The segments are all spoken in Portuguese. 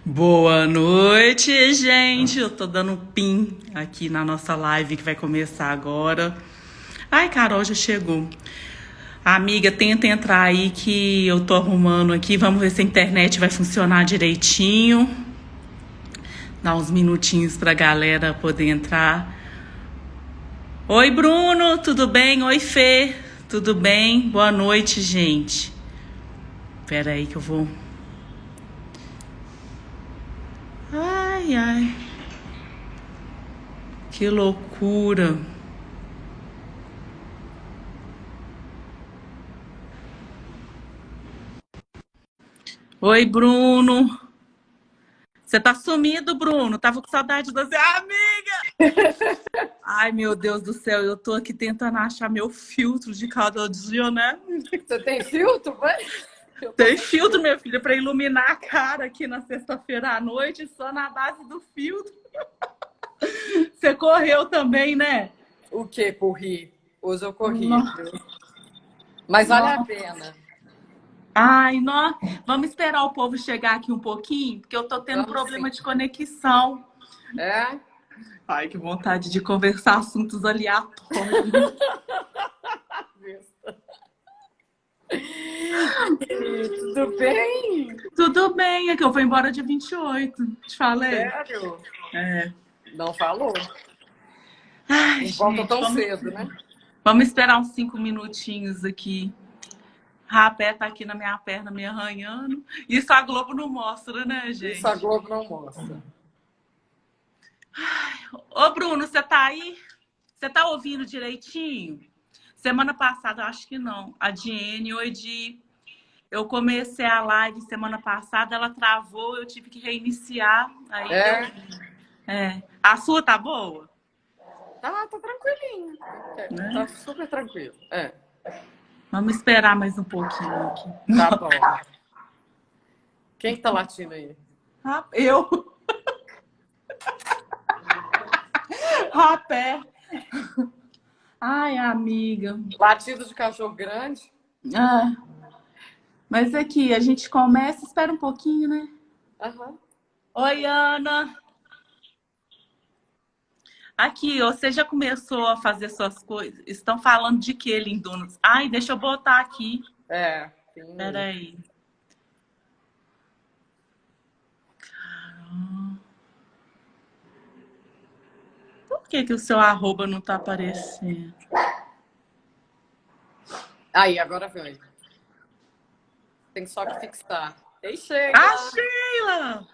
Boa noite, gente. Eu tô dando um pin aqui na nossa live que vai começar agora. Ai, Carol já chegou. Amiga, tenta entrar aí que eu tô arrumando aqui. Vamos ver se a internet vai funcionar direitinho. Dá uns minutinhos pra galera poder entrar. Oi, Bruno, tudo bem? Oi, Fê, tudo bem? Boa noite, gente. Pera aí que eu vou. Ai, ai. Que loucura. Oi, Bruno. Você tá sumido, Bruno. Tava com saudade de você. Amiga! Ai, meu Deus do céu. Eu tô aqui tentando achar meu filtro de cada dia, né? Você tem filtro? Vai? Tem filtro, minha filha, pra iluminar a cara aqui na sexta-feira à noite, só na base do filtro. Você correu também, né? O que? Corri. Hoje eu corri, No- viu? Mas vale a no- pena. Ai, não. Vamos esperar o povo chegar aqui um pouquinho, porque eu tô tendo Vamos problema sim. de conexão. É? Ai, que vontade de conversar assuntos aleatórios. Tudo bem? Tudo bem, é que eu vou embora dia 28. Te falei? Sério? É. Não falou. Ai, Não volta gente, tão cedo, né? vamos esperar uns 5 minutinhos aqui. Rapé tá aqui na minha perna me arranhando. Isso a Globo não mostra, né, Isso a gente? Globo não mostra. Ô, Bruno, você tá aí? Você tá ouvindo direitinho? Semana passada, eu acho que não. A Diene, hoje eu comecei a live semana passada, ela travou, eu tive que reiniciar. Aí deu. É? É. A sua tá boa? Tá tranquilinho. Né? Tá super tranquilo. É, Vamos esperar mais um pouquinho aqui. tá bom. Quem tá latindo aí? Eu, rapé. Ai, amiga. Latido de cachorro grande? Ah, mas aqui, a gente começa, espera um pouquinho, né? Aham. Oi, Ana. Aqui, você já começou a fazer suas coisas? Estão falando de que, lindonas? Ai, deixa eu botar aqui. É, tem. Peraí. Por que que o seu arroba não tá aparecendo? Aí, agora vem. Tem só que fixar. Ei, Ah, Sheila! Sheila!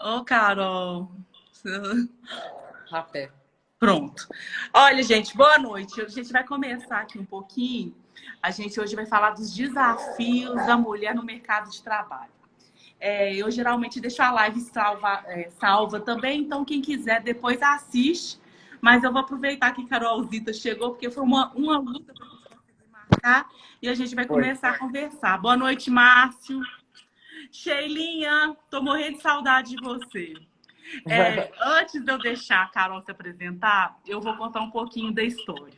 Ô, Carol. Rapé. Pronto. Olha, gente, boa noite. A gente vai começar aqui um pouquinho. A gente hoje vai falar dos desafios da mulher no mercado de trabalho. Eu geralmente deixo a live salva também, então quem quiser depois assiste. Mas eu vou aproveitar que a Carolzita chegou, porque foi uma luta para conseguir marcar e a gente vai Oi. começar a conversar. Boa noite, Márcio. Sheilinha, tô morrendo de saudade de você. Antes de eu deixar a Carol se apresentar, eu vou contar um pouquinho da história.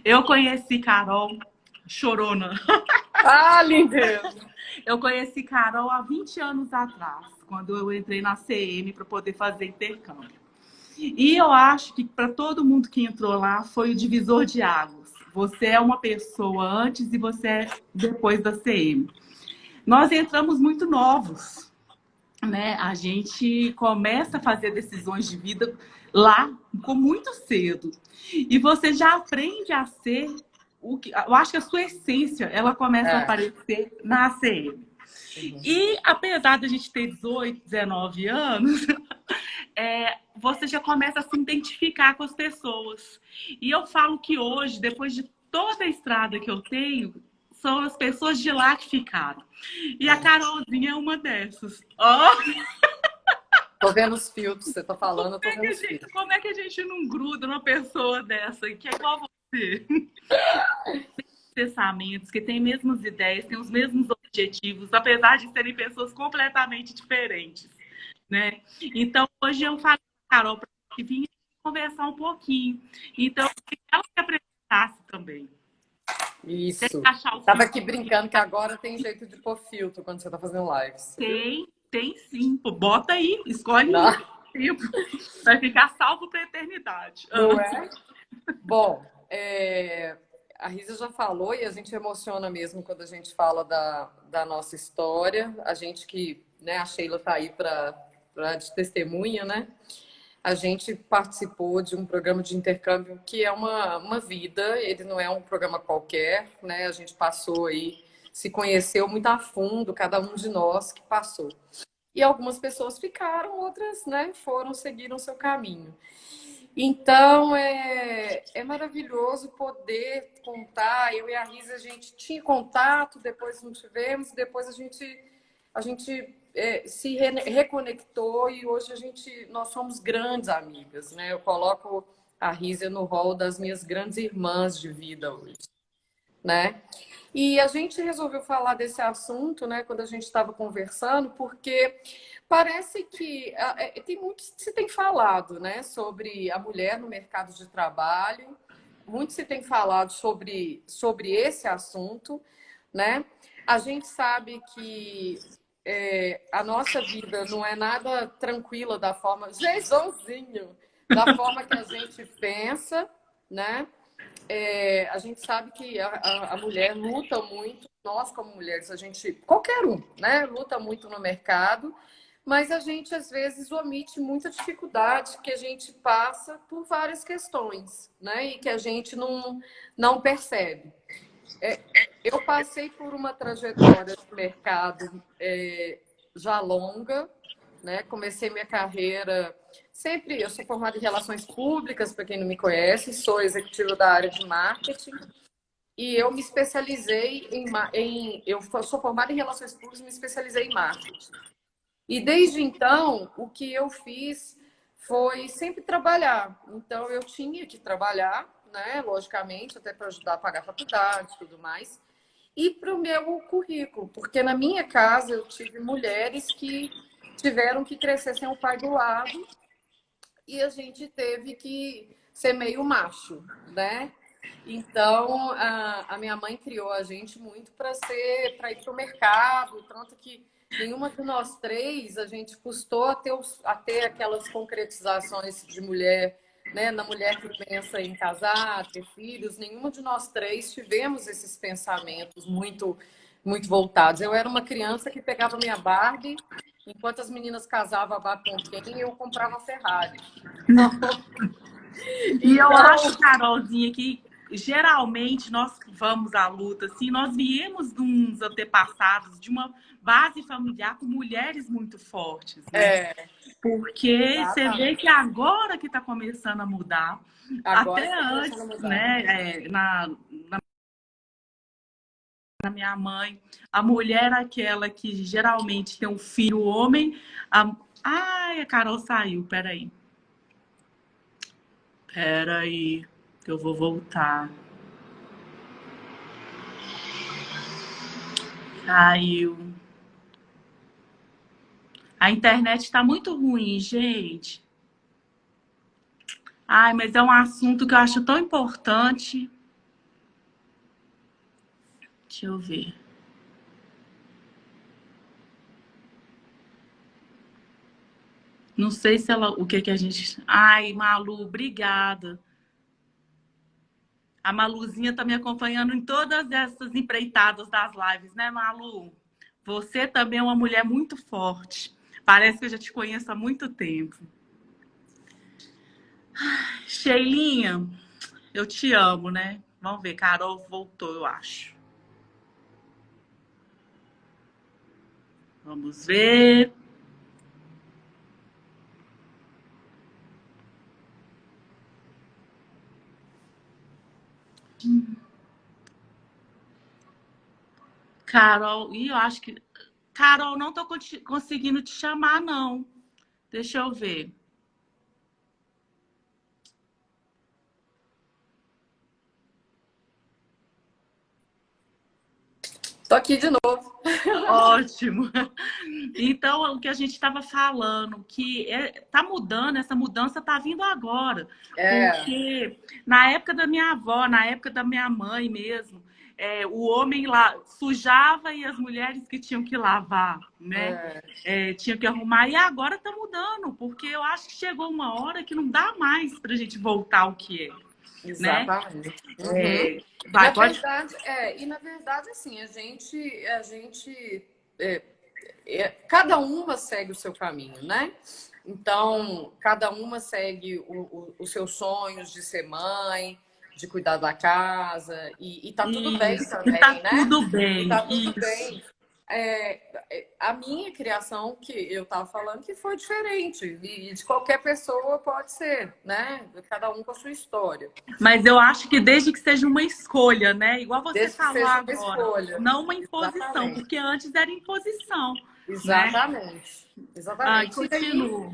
Eu conheci Carol chorona. Ah, lindeza! Eu conheci Carol há 20 anos atrás, quando eu entrei na CM para poder fazer intercâmbio. E eu acho que para todo mundo que entrou lá foi o divisor de águas. Você é uma pessoa antes e você é depois da CM. Nós entramos muito novos, né? A gente começa a fazer decisões de vida lá com muito cedo. E você já aprende a ser o que eu acho que a sua essência, ela começa a É. aparecer na ACM. E apesar de a gente ter 18, 19 anos, você já começa a se identificar com as pessoas. E eu falo que hoje, depois de toda a estrada que eu tenho, são as pessoas de lá que ficaram. E a Carolzinha é uma dessas. Tô vendo os filtros, você tá falando, eu tô vendo os filtros. Como é que a gente não gruda numa pessoa dessa que é igual a você? Pensamentos, que tem as mesmas ideias, tem os mesmos objetivos, apesar de serem pessoas completamente diferentes, né? Então, hoje eu falei com a Carol para que vinha conversar um pouquinho. Então, eu queria que ela se apresentasse também. Tem que Isso. achar o Tava filtro. aqui brincando que agora tem jeito de pôr filtro quando você tá fazendo lives, viu? Tem sim. Pô, bota aí, escolhe um Não, tempo. Vai ficar salvo para a eternidade. não é? Bom, a Risa já falou e a gente emociona mesmo quando a gente fala da nossa história. A gente que, né, a Sheila tá aí para de testemunha, né? A gente participou de um programa de intercâmbio que é uma vida, ele não é um programa qualquer, né? A gente passou aí, se conheceu muito a fundo, cada um de nós que passou. E algumas pessoas ficaram, outras, né, foram, seguiram o seu caminho. Então, é maravilhoso poder contar. Eu e a Risa, a gente tinha contato, depois não tivemos, depois a gente se reconectou e hoje nós somos grandes amigas, né? Eu coloco a Risa no rol das minhas grandes irmãs de vida hoje, né? E a gente resolveu falar desse assunto, né, quando a gente estava conversando, porque parece que tem muito se tem falado, né, sobre a mulher no mercado de trabalho, muito se tem falado sobre esse assunto, né? A gente sabe que a nossa vida não é nada tranquila da forma, Jesusinho, da forma que a gente pensa, né? A gente sabe que a mulher luta muito, nós como mulheres, a gente, qualquer um, né, luta muito no mercado, mas a gente às vezes omite muita dificuldade que a gente passa por várias questões, né, e que a gente não percebe. Eu passei por uma trajetória de mercado já longa, né, comecei minha carreira sempre, eu sou formada em relações públicas, para quem não me conhece, sou executiva da área de marketing e eu me especializei eu sou formada em relações públicas e me especializei em marketing. E desde então, o que eu fiz foi sempre trabalhar. Então eu tinha que trabalhar, né, logicamente, até para ajudar a pagar a faculdade e tudo mais. E para o meu currículo, porque na minha casa eu tive mulheres que tiveram que crescer sem o pai do lado e a gente teve que ser meio macho, né? Então, a minha mãe criou a gente muito para ir para o mercado, tanto que nenhuma de nós três a gente custou a ter aquelas concretizações de mulher, né? Na mulher que pensa em casar, ter filhos, nenhuma de nós três tivemos esses pensamentos muito voltados. Eu era uma criança que pegava minha Barbie, enquanto as meninas casavam a Barbie com quem, eu comprava a Ferrari. E eu Então, acho, Carolzinha, que geralmente nós vamos à luta, assim, nós viemos de uns antepassados, de uma base familiar com mulheres muito fortes, né? Porque você vê exatamente. que agora que está começando a mudar, Agora até está começando a antes, mudar. né? Na minha mãe, a mulher é aquela que geralmente tem um filho homem. Ai, a Carol saiu, peraí. Peraí, que eu vou voltar. Saiu. A internet está muito ruim, gente. Ai, mas é um assunto que eu acho tão importante. Deixa eu ver. Não sei se ela, o que que a gente. Ai, Malu, obrigada. A Maluzinha tá me acompanhando em todas essas empreitadas das lives, né, Malu? Você também é uma mulher muito forte. Parece que eu já te conheço há muito tempo. Sheilinha, eu te amo, né? Vamos ver, Carol voltou, eu acho. Vamos ver. Carol, e eu acho que. Carol, não tô conseguindo te chamar, não. Deixa eu ver. Tô aqui de novo. Ótimo. Então, o que a gente estava falando, que tá mudando, essa mudança tá vindo agora. É, Porque na época da minha avó, na época da minha mãe mesmo, o homem lá sujava e as mulheres que tinham que lavar, né? Tinham que arrumar. E agora está mudando, porque eu acho que chegou uma hora que não dá mais para a gente voltar ao que é. Exatamente. Né? Uhum. Vai, pode. E na verdade, assim, cada uma segue o seu caminho, né? Então, cada uma segue os seus sonhos de ser mãe, de cuidar da casa, e tá tudo bem também, e tá né? Tudo bem. E tá tudo bem. A minha criação, que eu estava falando, que foi diferente. E de qualquer pessoa pode ser, né? Cada um com a sua história. Mas eu acho que desde que seja uma escolha, né? Igual você Desde que falou seja agora. uma escolha. Não uma imposição, Exatamente. porque antes era imposição. Exatamente. Né? Exatamente. Continuo.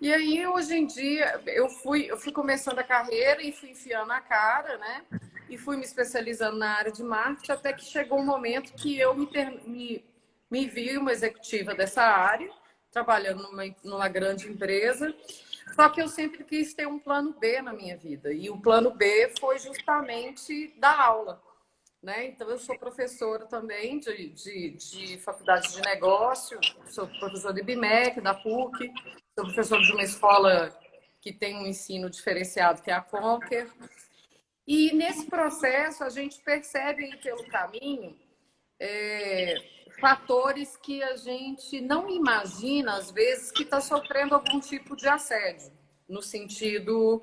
E aí, hoje em dia, eu fui começando a carreira e fui enfiando a cara, né? E fui me especializando na área de marketing, até que chegou um momento que eu me vi uma executiva dessa área, trabalhando numa grande empresa. Só que eu sempre quis ter um plano B na minha vida. E o plano B foi justamente dar aula. Né? Então, eu sou professora também de faculdade de negócio, sou professora de IBMEC, da PUC, sou professora de uma escola que tem um ensino diferenciado, que é a Conquer. E nesse processo, a gente percebe aí pelo caminho fatores que a gente não imagina, às vezes, que está sofrendo algum tipo de assédio, no sentido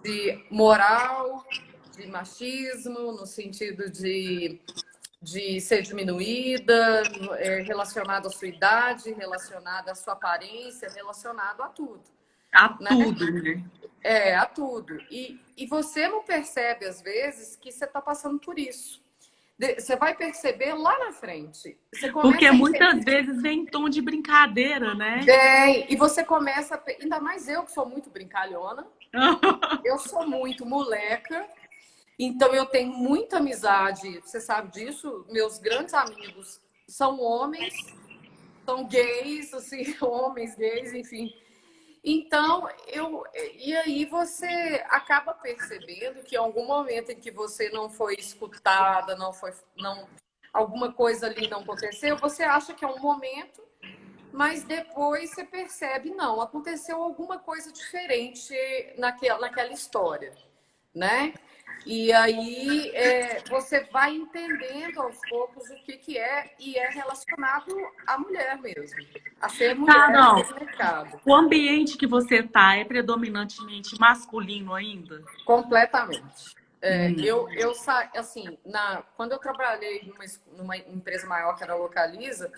de moral, de machismo, no sentido de ser diminuída, relacionado à sua idade, relacionado à sua aparência, relacionado a tudo. Tudo, né? A tudo. E você não percebe, às vezes, que você está passando por isso. Você vai perceber lá na frente. Porque muitas vezes vem em tom de brincadeira, né? Vem. E você começa... Ainda mais eu, que sou muito brincalhona. Eu sou muito moleca. Então, eu tenho muita amizade. Você sabe disso? Meus grandes amigos são homens. São gays, assim, homens gays, enfim. Então, e aí você acaba percebendo que em algum momento em que você não foi escutada, alguma coisa ali não aconteceu, você acha que é um momento, mas depois você percebe, não, aconteceu alguma coisa diferente naquela história, né? E aí você vai entendendo aos poucos o que é, e é relacionado à mulher mesmo, a ser mulher no mercado. O ambiente que você está é predominantemente masculino ainda? Completamente. Assim, quando eu trabalhei numa empresa maior que era Localiza,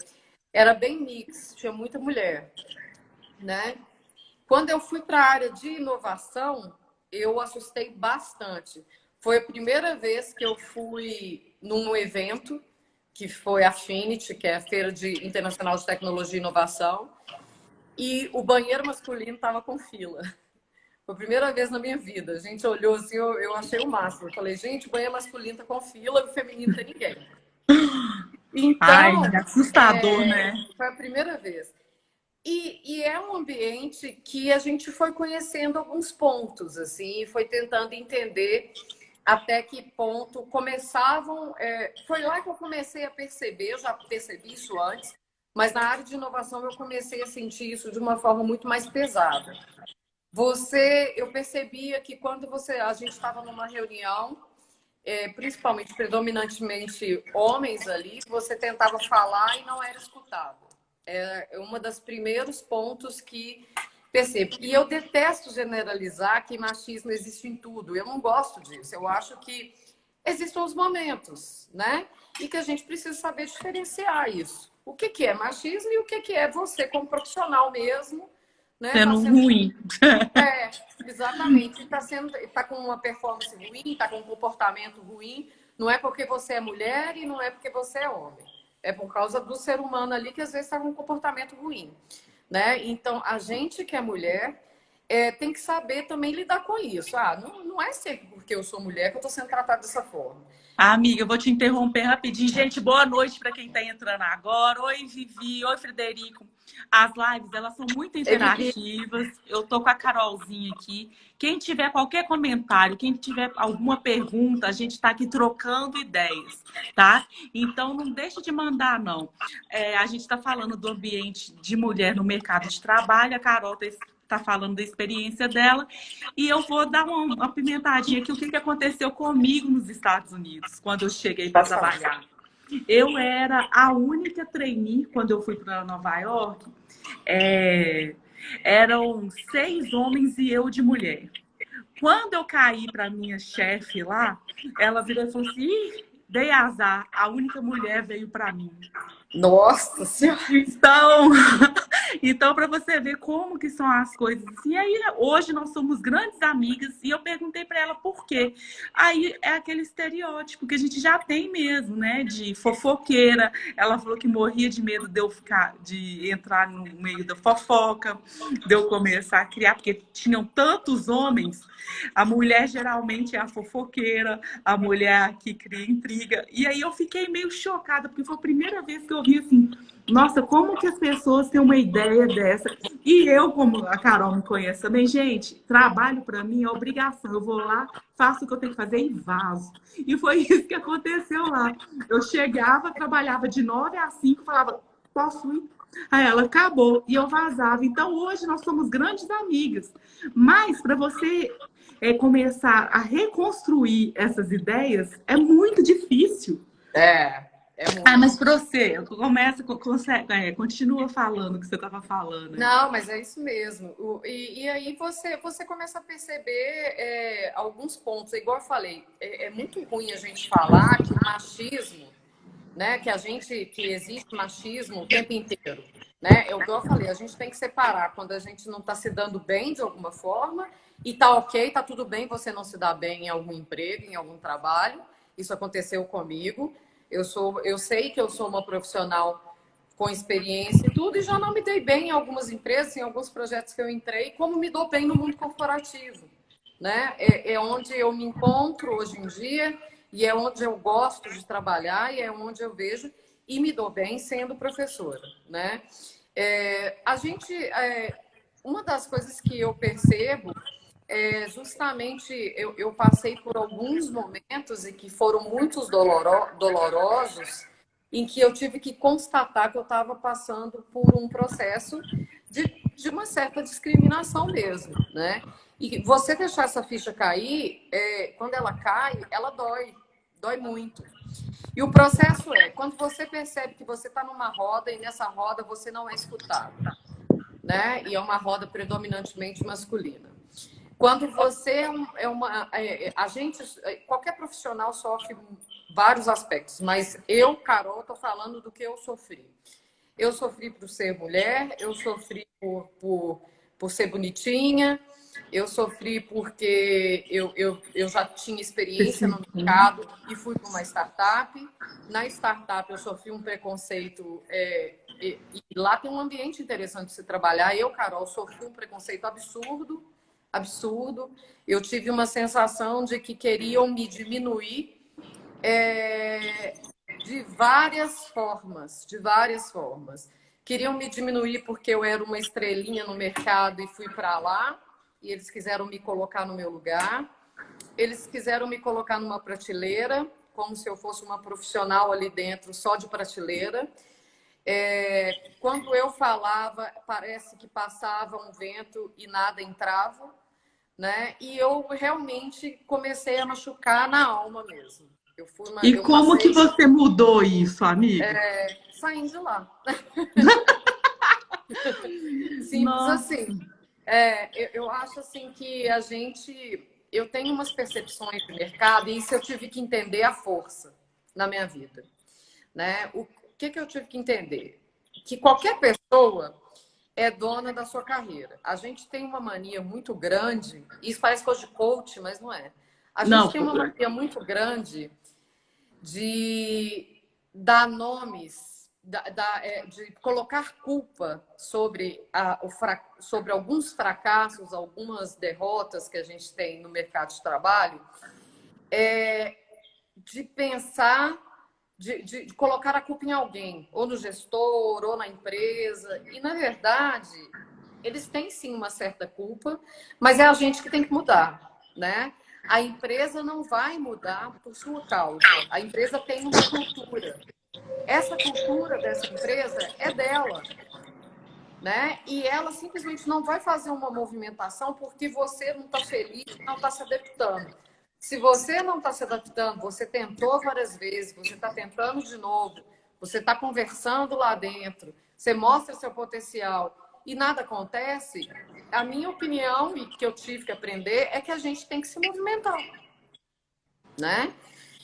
era bem mix, tinha muita mulher, né? Quando eu fui para a área de inovação, eu assustei bastante. Foi a primeira vez que eu fui num evento, que foi a Affinity, que é a Feira Internacional de Tecnologia e Inovação, e o banheiro masculino estava com fila. Foi a primeira vez na minha vida. A gente olhou assim, eu achei o máximo. Eu falei, gente, o banheiro masculino está com fila, o feminino não tem ninguém. Então, assustador, né? Foi a primeira vez. E é um ambiente que a gente foi conhecendo alguns pontos, assim, foi tentando entender até que ponto começavam... foi lá que eu comecei a perceber, eu já percebi isso antes, mas na área de inovação eu comecei a sentir isso de uma forma muito mais pesada. Eu percebia que quando a gente estava numa reunião, principalmente, predominantemente homens ali, você tentava falar e não era escutado. É um dos primeiros pontos que percebo. E eu detesto generalizar que machismo existe em tudo. Eu não gosto disso. Eu acho que existem os momentos, né? E que a gente precisa saber diferenciar isso. O que é machismo e o que é você como profissional mesmo, né? Sendo ruim. Exatamente. Está com uma performance ruim, está com um comportamento ruim. Não é porque você é mulher e não é porque você é homem. É por causa do ser humano ali que às vezes está com um comportamento ruim, né? Então, a gente que é mulher tem que saber também lidar com isso. Não é sempre porque eu sou mulher que eu estou sendo tratada dessa forma. Amiga, eu vou te interromper rapidinho. Gente, boa noite para quem está entrando agora. Oi, Vivi. Oi, Frederico. As lives, elas são muito Ei, Vivi. interativas. Eu tô com a Carolzinha aqui. Quem tiver qualquer comentário, quem tiver alguma pergunta, a gente está aqui trocando ideias, tá? Então, não deixe de mandar, não. A gente está falando do ambiente de mulher no mercado de trabalho. A Carol está falando da experiência dela. E eu vou dar uma pimentadinha aqui, o que aconteceu comigo nos Estados Unidos, quando eu cheguei para Pode falar. trabalhar. Eu era a única trainee quando eu fui para Nova York. Eram 6 homens e eu de mulher. Quando eu caí para minha chefe lá, ela virou e falou assim: Ih, dei azar, a única mulher veio para mim. Nossa Senhora! Então, então para você ver como que são as coisas assim. E aí, hoje nós somos grandes amigas e eu perguntei para ela por quê. Aí é aquele estereótipo que a gente já tem mesmo, né? De fofoqueira. Ela falou que morria de medo de eu de entrar no meio da fofoca, de eu começar a criar, porque tinham tantos homens. A mulher geralmente é a fofoqueira, a mulher que cria intriga. E aí eu fiquei meio chocada, porque foi a primeira vez que eu vi assim, nossa, como que as pessoas têm uma ideia dessa? E eu, como a Carol me conhece também, gente, trabalho para mim é obrigação. Eu vou lá, faço o que eu tenho que fazer e vazo. E foi isso que aconteceu lá. Eu chegava, trabalhava de 9 às 5, falava, posso ir? Aí ela acabou e eu vazava. Então hoje nós somos grandes amigas. Mas para você começar a reconstruir essas ideias é muito difícil. É muito. Mas para você, continua falando o que você estava falando. Não, mas é isso mesmo. E aí você começa a perceber alguns pontos. Igual eu falei, é muito ruim a gente falar que o machismo, né, que existe machismo o tempo inteiro. Né? É o que eu falei, a gente tem que separar quando a gente não está se dando bem de alguma forma e tá ok, tá tudo bem você não se dar bem em algum emprego, em algum trabalho. Isso aconteceu comigo. Eu sei que eu sou uma profissional com experiência e tudo, e já não me dei bem em algumas empresas, em alguns projetos que eu entrei, como me dou bem no mundo corporativo. Né? É onde eu me encontro hoje em dia e é onde eu gosto de trabalhar e é onde eu vejo e me dou bem sendo professora. Né? Uma das coisas que eu percebo justamente eu passei por alguns momentos e que foram muitos dolorosos, em que eu tive que constatar que eu estava passando por um processo de uma certa discriminação mesmo, né? E você deixar essa ficha cair, quando ela cai, ela dói muito. E o processo quando você percebe que você está numa roda e nessa roda você não é escutado, né? E é uma roda predominantemente masculina. Quando você qualquer profissional sofre vários aspectos, mas eu, Carol, estou falando do que eu sofri. Eu sofri por ser mulher, eu sofri por ser bonitinha, eu sofri porque eu já tinha experiência no mercado e fui para uma startup. Na startup eu sofri um preconceito e lá tem um ambiente interessante de se trabalhar. Eu, Carol, sofri um preconceito absurdo. Eu tive uma sensação de que queriam me diminuir de várias formas. Queriam me diminuir porque eu era uma estrelinha no mercado e fui para lá, e eles quiseram me colocar no meu lugar. Eles quiseram me colocar numa prateleira, como se eu fosse uma profissional ali dentro, só de prateleira. Quando eu falava, parece que passava um vento e nada entrava. Né? E eu realmente comecei a machucar na alma mesmo. Como que você mudou isso, amiga? Saindo de lá. Simples Nossa. assim. Eu acho assim que eu tenho umas percepções de mercado e isso eu tive que entender a força na minha vida. Né? O que eu tive que entender? Que qualquer pessoa é dona da sua carreira. A gente tem uma mania muito grande, isso parece coisa de coach, mas não é. A gente tem uma mania muito grande de dar nomes, de colocar culpa sobre alguns fracassos, algumas derrotas que a gente tem no mercado de trabalho, de pensar, de colocar a culpa em alguém, ou no gestor, ou na empresa. E, na verdade, eles têm sim uma certa culpa, mas é a gente que tem que mudar, né? A empresa não vai mudar por sua causa. A empresa tem uma cultura. Essa cultura dessa empresa é dela, né? E ela simplesmente não vai fazer uma movimentação porque você não está feliz, não está se adaptando. Se você não está se adaptando, você tentou várias vezes, você está tentando de novo, você está conversando lá dentro, você mostra seu potencial e nada acontece, a minha opinião, e que eu tive que aprender, é que a gente tem que se movimentar, né?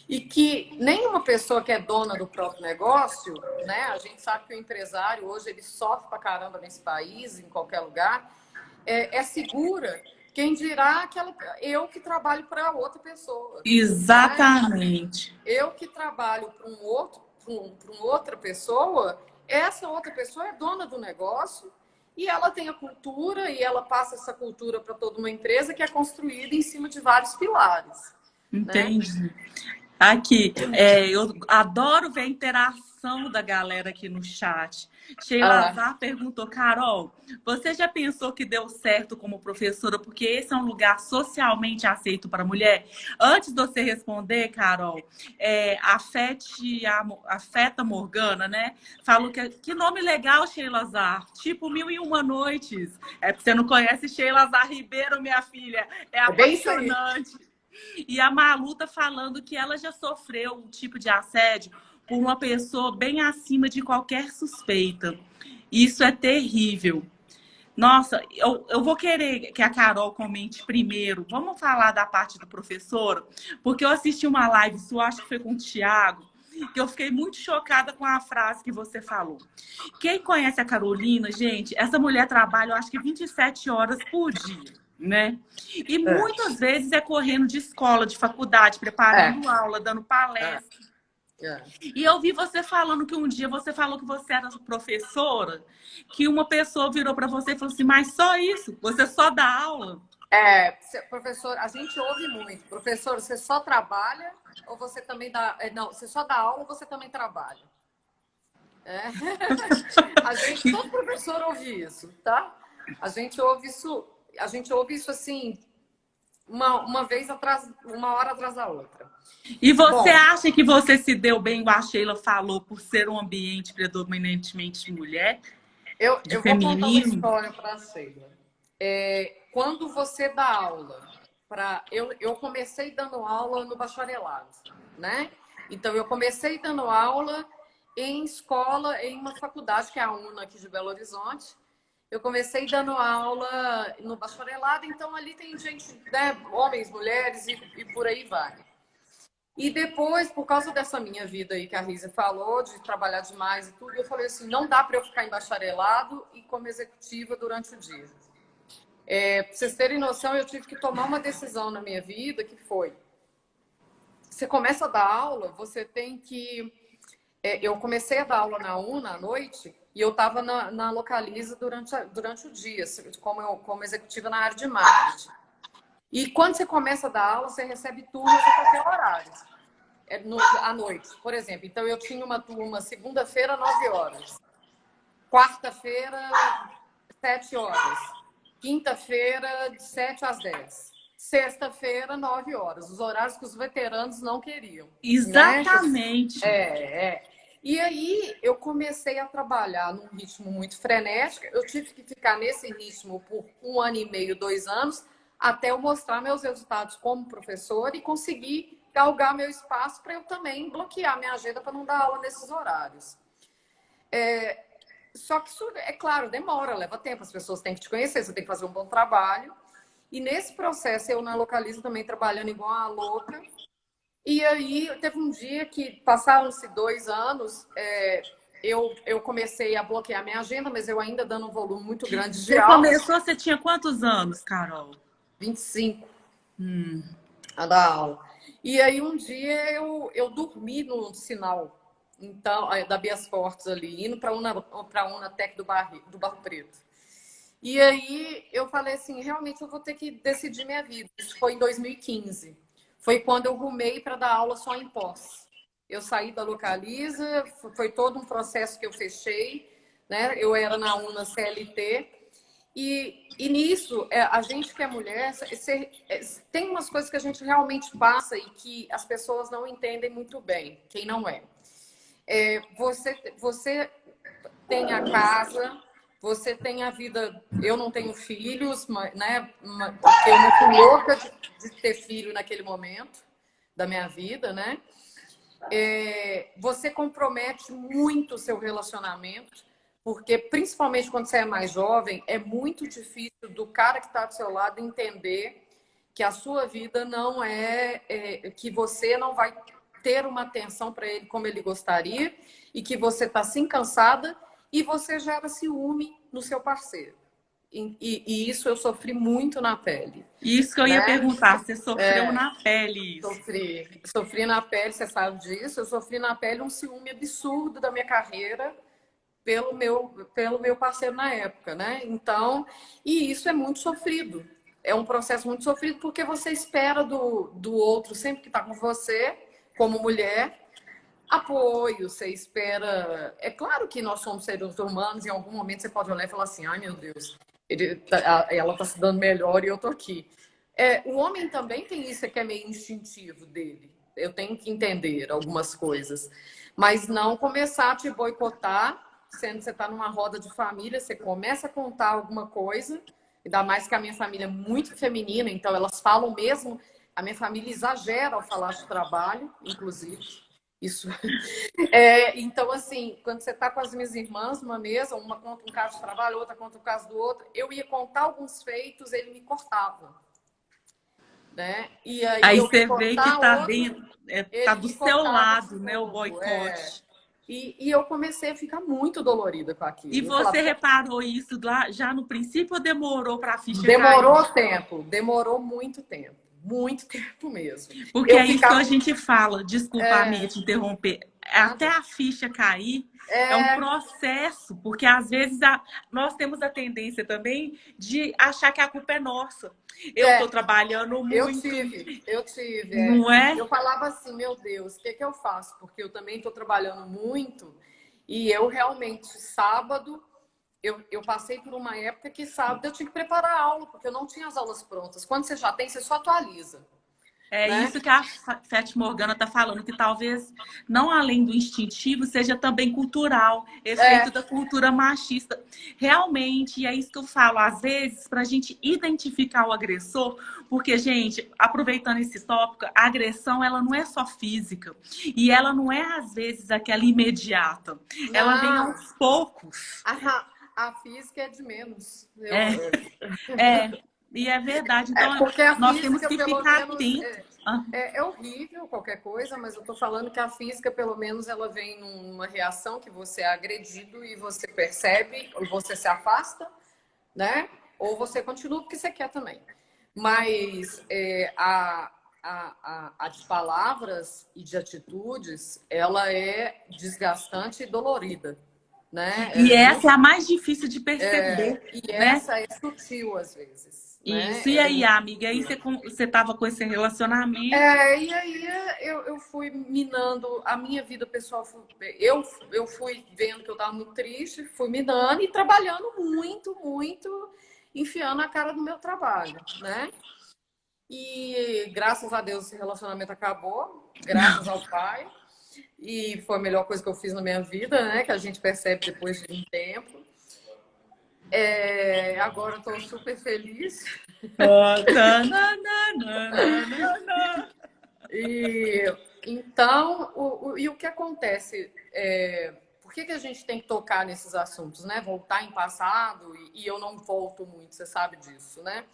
E que nenhuma pessoa que é dona do próprio negócio, né? A gente sabe que o empresário hoje ele sofre pra caramba nesse país, em qualquer lugar, é segura. Quem dirá eu que trabalho para outra pessoa, né? Exatamente. Eu que trabalho para uma outra pessoa, essa outra pessoa é dona do negócio e ela tem a cultura e ela passa essa cultura para toda uma empresa que é construída em cima de vários pilares, né? Entendi. Aqui, eu adoro ver a interação da galera aqui no chat. Sheila Ah, Azar perguntou, Carol, você já pensou que deu certo como professora porque esse é um lugar socialmente aceito para mulher? Antes de você responder, Carol, a Feta Morgana, né? Falou que nome legal, Sheila Azar. Tipo Mil e Uma Noites. É porque você não conhece Sheila Azar Ribeiro, minha filha. É é bem isso aí. apaixonante. E a Malu tá falando que ela já sofreu um tipo de assédio por uma pessoa bem acima de qualquer suspeita. Isso é terrível. Nossa, eu vou querer que a Carol comente primeiro. Vamos falar da parte do professor, porque eu assisti uma live sua, acho que foi com o Thiago, que eu fiquei muito chocada com a frase que você falou. Quem conhece a Carolina, gente, essa mulher trabalha, eu acho que 27 horas por dia, né? E É, muitas vezes é correndo de escola, de faculdade, é, preparando aula, dando é, palestra. é. E eu vi você falando que um dia você falou que você era professora, que uma pessoa virou para você e falou assim, mas só isso? Você só dá aula? Professor, a gente ouve muito. Professor, você só trabalha ou você também dá. Não, você só dá aula ou você também trabalha? É. Todo professor ouve isso, tá? A gente ouve isso assim, uma vez atrás, uma hora atrás da outra. E você Bom, acha que você se deu bem, igual a Sheila falou, por ser um ambiente predominantemente de mulher, de eu vou contar uma feminino? história para a Sheila. Quando você dá aula, eu comecei dando aula no bacharelado, né? Então, eu comecei dando aula em escola, em uma faculdade, que é a UNA aqui de Belo Horizonte. Eu comecei dando aula no bacharelado, então ali tem gente, né, homens, mulheres e por aí vai. E depois, por causa dessa minha vida aí que a Risa falou, de trabalhar demais e tudo, eu falei assim, não dá para eu ficar em bacharelado e como executiva durante o dia. Para vocês terem noção, eu tive que tomar uma decisão na minha vida que foi: você começa a dar aula, você tem que. Eu comecei a dar aula na UNA à noite e eu estava na Localiza durante o dia, como executiva na área de marketing. E quando você começa a dar aula, você recebe turmas a qualquer horário, à noite, por exemplo. Então, eu tinha uma turma segunda-feira, 9 horas. Quarta-feira, 7 horas. Quinta-feira, de 7 às 10. Sexta-feira, 9 horas. Os horários que os veteranos não queriam, né? Exatamente. E aí eu comecei a trabalhar num ritmo muito frenético. Eu tive que ficar nesse ritmo por 1 ano e meio, 2 anos, até eu mostrar meus resultados como professor e conseguir galgar meu espaço para eu também bloquear minha agenda para não dar aula nesses horários. Só que isso, é claro, demora, leva tempo. As pessoas têm que te conhecer, você tem que fazer um bom trabalho. E nesse processo, eu na Localiza também trabalhando igual a louca. E aí, teve um dia que passaram-se 2 anos, eu comecei a bloquear minha agenda, mas eu ainda dando um volume muito grande de Você aulas. começou, você tinha quantos anos, Carol? 25 a dar aula. E aí, um dia, eu dormi no sinal, então, da Bias Fortes ali, indo para a Unatec do Barro Preto. E aí, eu falei assim, realmente eu vou ter que decidir minha vida. Isso foi em 2015. foi quando eu rumei para dar aula só em pós. Eu saí da Localiza, foi todo um processo que eu fechei, né? Eu era na UNA CLT. E nisso, a gente que é mulher, tem umas coisas que a gente realmente passa e que as pessoas não entendem muito bem, quem não é. Você tem a casa, você tem a vida. Eu não tenho filhos, né? Porque eu não fui louca de ter filho naquele momento da minha vida, né? Você compromete muito o seu relacionamento, porque principalmente quando você é mais jovem, é muito difícil do cara que está do seu lado entender que a sua vida não que você não vai ter uma atenção para ele como ele gostaria e que você está assim cansada e você gera ciúme no seu parceiro. E isso eu sofri muito na pele. Isso que eu ia perguntar, você sofreu na pele isso? Sofri na pele, você sabe disso. Eu sofri na pele um ciúme absurdo da minha carreira pelo meu parceiro na época, né? Então, e isso é muito sofrido. É um processo muito sofrido porque você espera do outro, sempre que está com você, como mulher, apoio, você espera. É claro que nós somos seres humanos, em algum momento você pode olhar e falar assim: ai meu Deus, ela está se dando melhor e eu tô aqui. O homem também tem isso que é meio instintivo dele. Eu tenho que entender algumas coisas, mas não começar a te boicotar, sendo que você está numa roda de família, você começa a contar alguma coisa, ainda mais que a minha família é muito feminina, então elas falam mesmo, a minha família exagera ao falar de trabalho, inclusive. Isso. Então, assim, quando você está com as minhas irmãs numa mesa, uma conta um caso de trabalho, outra conta um caso do outro, eu ia contar alguns feitos, ele me cortava. Né? E aí eu você vê que está tá do seu lado, né, o boicote. E eu comecei a ficar muito dolorida com aquilo. E você reparou isso lá já no princípio ou demorou para a ficha demorou cair? Tempo, demorou muito tempo. Muito tempo mesmo. Porque é isso que a gente fala, desculpa, amiga, te interromper. Até a ficha cair é um processo, porque às vezes nós temos a tendência também de achar que a culpa é nossa. Eu estou trabalhando muito. Eu tive. Não é? Eu falava assim, meu Deus, o que eu faço? Porque eu também estou trabalhando muito e eu realmente, sábado, eu passei por uma época que sábado eu tinha que preparar a aula, porque eu não tinha as aulas prontas. Quando você já tem, você só atualiza. Né? Isso que a Fat Morgana está falando, que talvez, não além do instintivo, seja também cultural, efeito da cultura machista. Realmente, é isso que eu falo, às vezes, para a gente identificar o agressor, porque, gente, aproveitando esse tópico, a agressão, ela não é só física, e ela não é, às vezes, aquela imediata. Não. Ela vem aos poucos. A física é de menos. E é verdade. Então, porque nós temos que ficar atentos. É horrível qualquer coisa, mas eu tô falando que a física, pelo menos, ela vem numa reação que você é agredido e você percebe, ou você se afasta, né? Ou você continua porque você quer também. Mas a de palavras e de atitudes, ela é desgastante e dolorida. Né? E essa é a mais difícil de perceber. Essa é sutil, às vezes. Isso. Né? E aí, amiga? Aí você estava com esse relacionamento? E aí eu fui minando a minha vida pessoal. Eu fui vendo que eu estava muito triste, fui minando e trabalhando muito, muito, enfiando a cara no meu trabalho, né? E graças a Deus esse relacionamento acabou, graças ao pai. E foi a melhor coisa que eu fiz na minha vida, né? Que a gente percebe depois de um tempo. Agora eu tô super feliz. Então, o que acontece? Por que a gente tem que tocar nesses assuntos, né? Voltar em passado, e eu não volto muito, você sabe disso, né?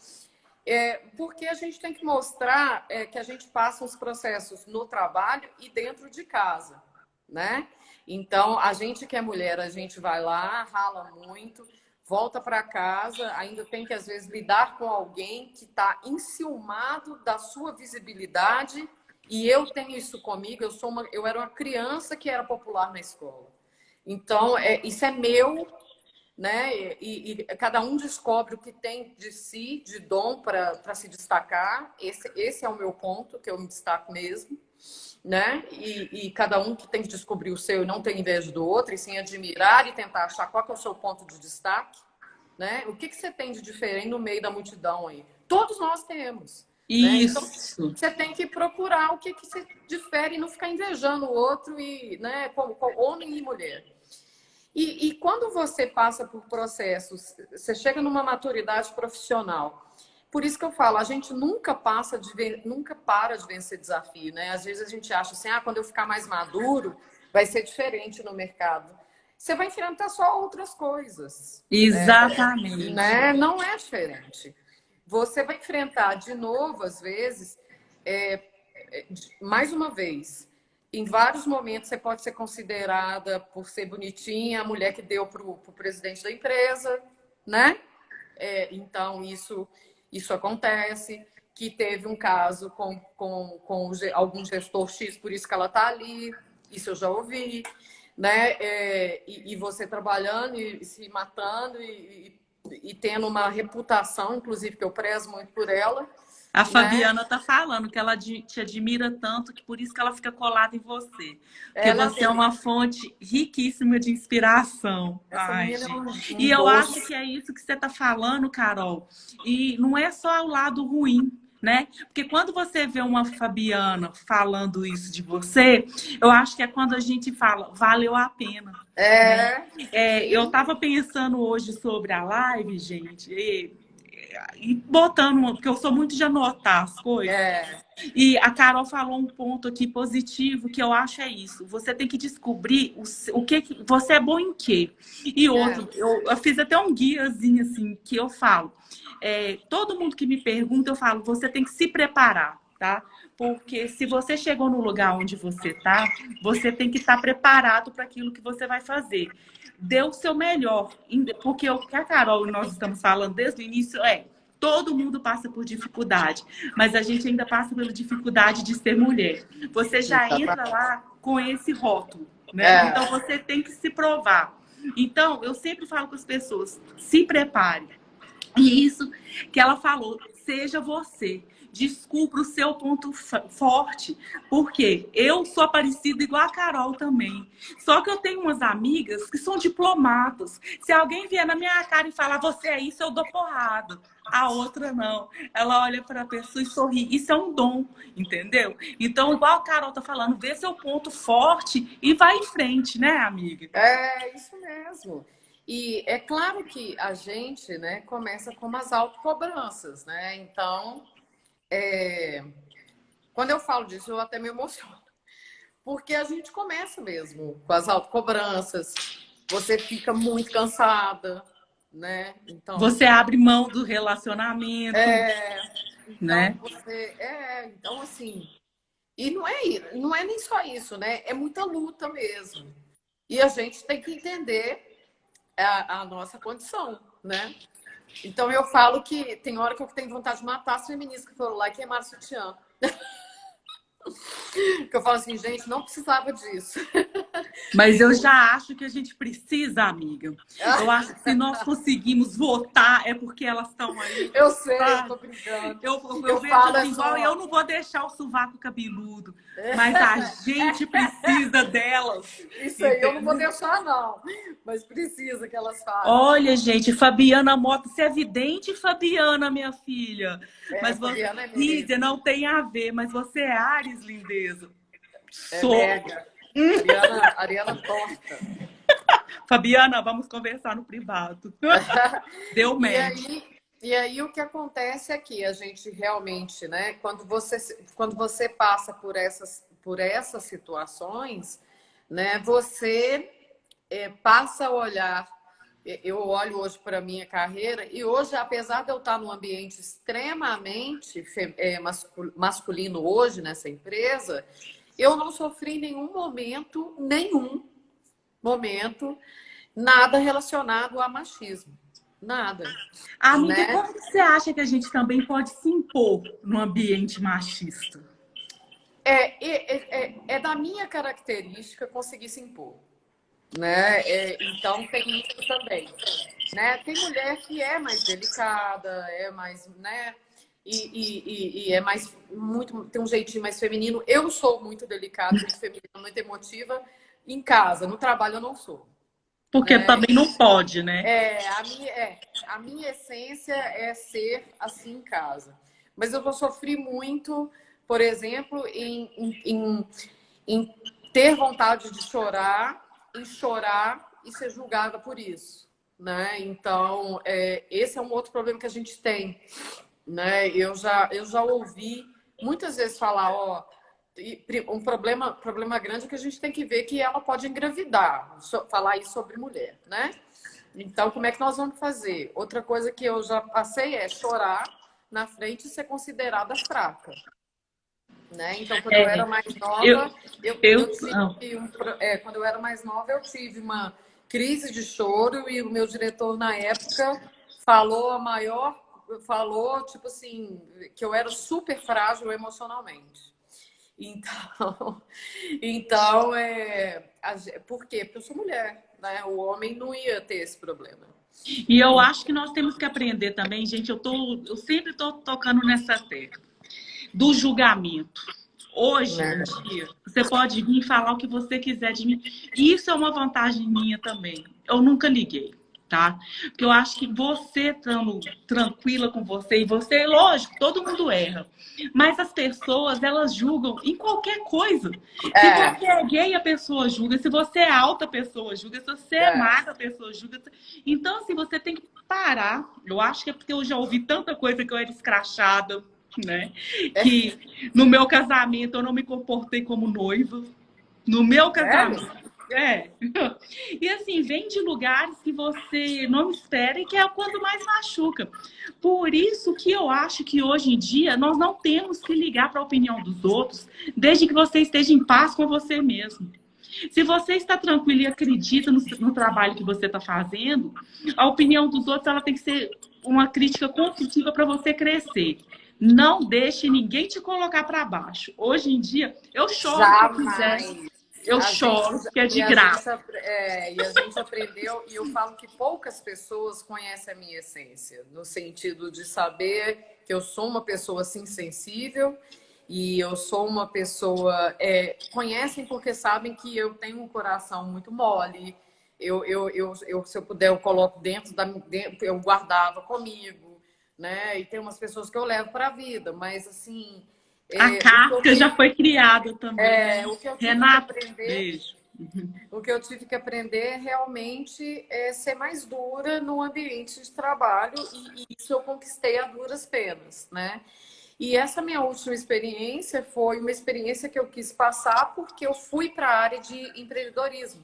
Porque a gente tem que mostrar que a gente passa os processos no trabalho e dentro de casa, né? Então, a gente que é mulher, a gente vai lá, rala muito, volta para casa, ainda tem que, às vezes, lidar com alguém que está enciumado da sua visibilidade, e eu tenho isso comigo, eu era uma criança que era popular na escola. Então, isso é meu, né? E cada um descobre o que tem de si, de dom para se destacar. Esse é o meu ponto, que eu me destaco mesmo, né? E cada um que tem que descobrir o seu e não ter inveja do outro, e sim admirar e tentar achar qual que é o seu ponto de destaque, né? O que você tem de diferente no meio da multidão aí? Todos nós temos. Né? Então, Isso. você tem que procurar o que se difere e não ficar invejando o outro, e, né, como homem e mulher. E quando você passa por processos, você chega numa maturidade profissional. Por isso que eu falo, a gente nunca nunca para de vencer desafio, né? Às vezes a gente acha assim, quando eu ficar mais maduro, vai ser diferente no mercado. Você vai enfrentar só outras coisas. Exatamente. Né? Não é diferente. Você vai enfrentar de novo, às vezes, mais uma vez, em vários momentos você pode ser considerada, por ser bonitinha, a mulher que deu para o presidente da empresa, né? Então, isso acontece, que teve um caso com algum gestor X, por isso que ela está ali, isso eu já ouvi, né? E você trabalhando e se matando e tendo uma reputação, inclusive, que eu prezo muito por ela. A Fabiana tá falando que ela te admira tanto que por isso que ela fica colada em você. Porque você é uma fonte riquíssima de inspiração. Essa menina é um e eu doce. acho que é isso que você tá falando, Carol. E não é só o lado ruim, né? Porque quando você vê uma Fabiana falando isso de você, eu acho que é quando a gente fala, valeu a pena. Né? Eu tava pensando hoje sobre a live, gente, e botando, porque eu sou muito de anotar as coisas. E a Carol falou um ponto aqui positivo que eu acho é isso. Você tem que descobrir o que você é bom em quê. E outro, eu fiz até um guiazinho assim que eu falo. Todo mundo que me pergunta, eu falo, você tem que se preparar, tá? Porque se você chegou no lugar onde você tá, você tem que estar preparado para aquilo que você vai fazer. Dê o seu melhor. Porque o que a Carol e nós estamos falando desde o início todo mundo passa por dificuldade, mas a gente ainda passa pela dificuldade de ser mulher. Você já entra lá com esse rótulo, né? Então você tem que se provar. Então, eu sempre falo com as pessoas, se prepare. E isso que ela falou, seja você. Descubra o seu ponto forte. Porque eu sou parecida igual a Carol também. Só que eu tenho umas amigas que são diplomatas. Se alguém vier na minha cara e falar, você é isso, eu dou porrada. A outra não. Ela olha para a pessoa e sorri. Isso é um dom, entendeu? Então, igual a Carol tá falando, vê seu ponto forte e vai em frente, né, amiga? É isso mesmo. E é claro que a gente, né, começa com umas autocobranças, né? Então, quando eu falo disso, eu até me emociono. Porque a gente começa mesmo com as autocobranças. Você fica muito cansada, né? Então, você abre mão do relacionamento, né? Então, assim... E não é nem só isso, né? É muita luta mesmo. E a gente tem que entender a nossa condição, né? Então eu falo que tem hora que eu tenho vontade de matar as feministas que foram lá e queimaram o sutiã. Que eu falo assim, gente, não precisava disso. Mas eu já acho que a gente precisa, amiga. Eu acho que se nós conseguimos votar, é porque elas estão aí. Eu sei, eu tô brincando. Eu vejo assim, igual eu não vou deixar o sovaco cabeludo, mas a gente precisa delas. Isso aí, eu não vou deixar, não. Mas precisa que elas façam. Olha, gente, Fabiana Mota, você é vidente, Fabiana, minha filha. Mas você, Rízia, não tem a ver, mas você é Ares, lindeza. Mega. Ariana torta. Fabiana, vamos conversar no privado. Deu match. E aí o que acontece é que a gente realmente, né, quando você passa por essas situações, né, você passa a olhar. Eu olho hoje para a minha carreira e hoje, apesar de eu estar num ambiente extremamente masculino hoje nessa empresa, eu não sofri em nenhum momento, nada relacionado a machismo. Nada. Amiga, né? Como você acha que a gente também pode se impor no ambiente machista? É da minha característica conseguir se impor. né? Então tem isso também, né? Tem mulher que é mais delicada, é mais, né? E é mais muito, tem um jeitinho mais feminino. Eu sou muito delicada, muito feminina, muito emotiva. Em casa, no trabalho eu não sou, Porque né? também não pode, né? A minha essência é ser assim em casa. Mas eu vou sofrer muito, por exemplo, em ter vontade de chorar, em chorar e ser julgada por isso, né? Então, esse é um outro problema que a gente tem, né? Eu já ouvi muitas vezes falar, ó, um problema grande é que a gente tem que ver que ela pode engravidar, falar isso sobre mulher, né? Então, como é que nós vamos fazer? Outra coisa que eu já passei é chorar na frente e ser considerada fraca, né? Então, quando eu É, era mais eu, nova, eu, quando eu era mais nova, eu tive uma crise de choro e o meu diretor na época falou tipo assim, que eu era super frágil emocionalmente. Então, por quê? Porque eu sou mulher, né? O homem não ia ter esse problema. e eu acho que nós temos que aprender também, gente. Eu sempre estou tocando nessa tecla do julgamento. Hoje Né? em dia, você pode vir falar o que você quiser de mim. Isso é uma vantagem minha também. Eu nunca liguei, tá? Porque eu acho que você estando tranquila com você, e você, lógico, todo mundo erra. Mas as pessoas, elas julgam em qualquer coisa. Se É, você é gay, a pessoa julga. Se você é alta, a pessoa julga. Se você é é. magra, a pessoa julga. Então, assim, você tem que parar. Eu acho que é porque eu já ouvi tanta coisa que eu era escrachada, né? Que no meu casamento eu não me comportei como noiva. No meu Sério? casamento. É. E assim, vem de lugares que você não espera e que é quando mais machuca. Por isso que eu acho que hoje em dia nós não temos que ligar para a opinião dos outros, desde que você esteja em paz com você mesmo. Se você está tranquilo e acredita no trabalho que você está fazendo, a opinião dos outros ela tem que ser uma crítica construtiva para você crescer. Não deixe ninguém te colocar para baixo. Hoje em dia, eu choro se eu quiser. Jamais. Eu A gente, choro, que é de e, a gente, graça. e a gente aprendeu, e eu falo que poucas pessoas conhecem a minha essência, no sentido de saber que eu sou uma pessoa assim sensível e eu sou uma pessoa. Conhecem porque sabem que eu tenho um coração muito mole. Se eu puder, eu coloco eu guardava comigo, né? E tem umas pessoas que eu levo para a vida, mas assim. A O que eu casca já tive, foi criada também, né? o que eu tive que Renata, aprender beijo. o que eu tive que aprender realmente é ser mais dura no ambiente de trabalho e isso eu conquistei a duras penas, né? E essa minha última experiência foi uma experiência que eu quis passar porque eu fui para a área de empreendedorismo,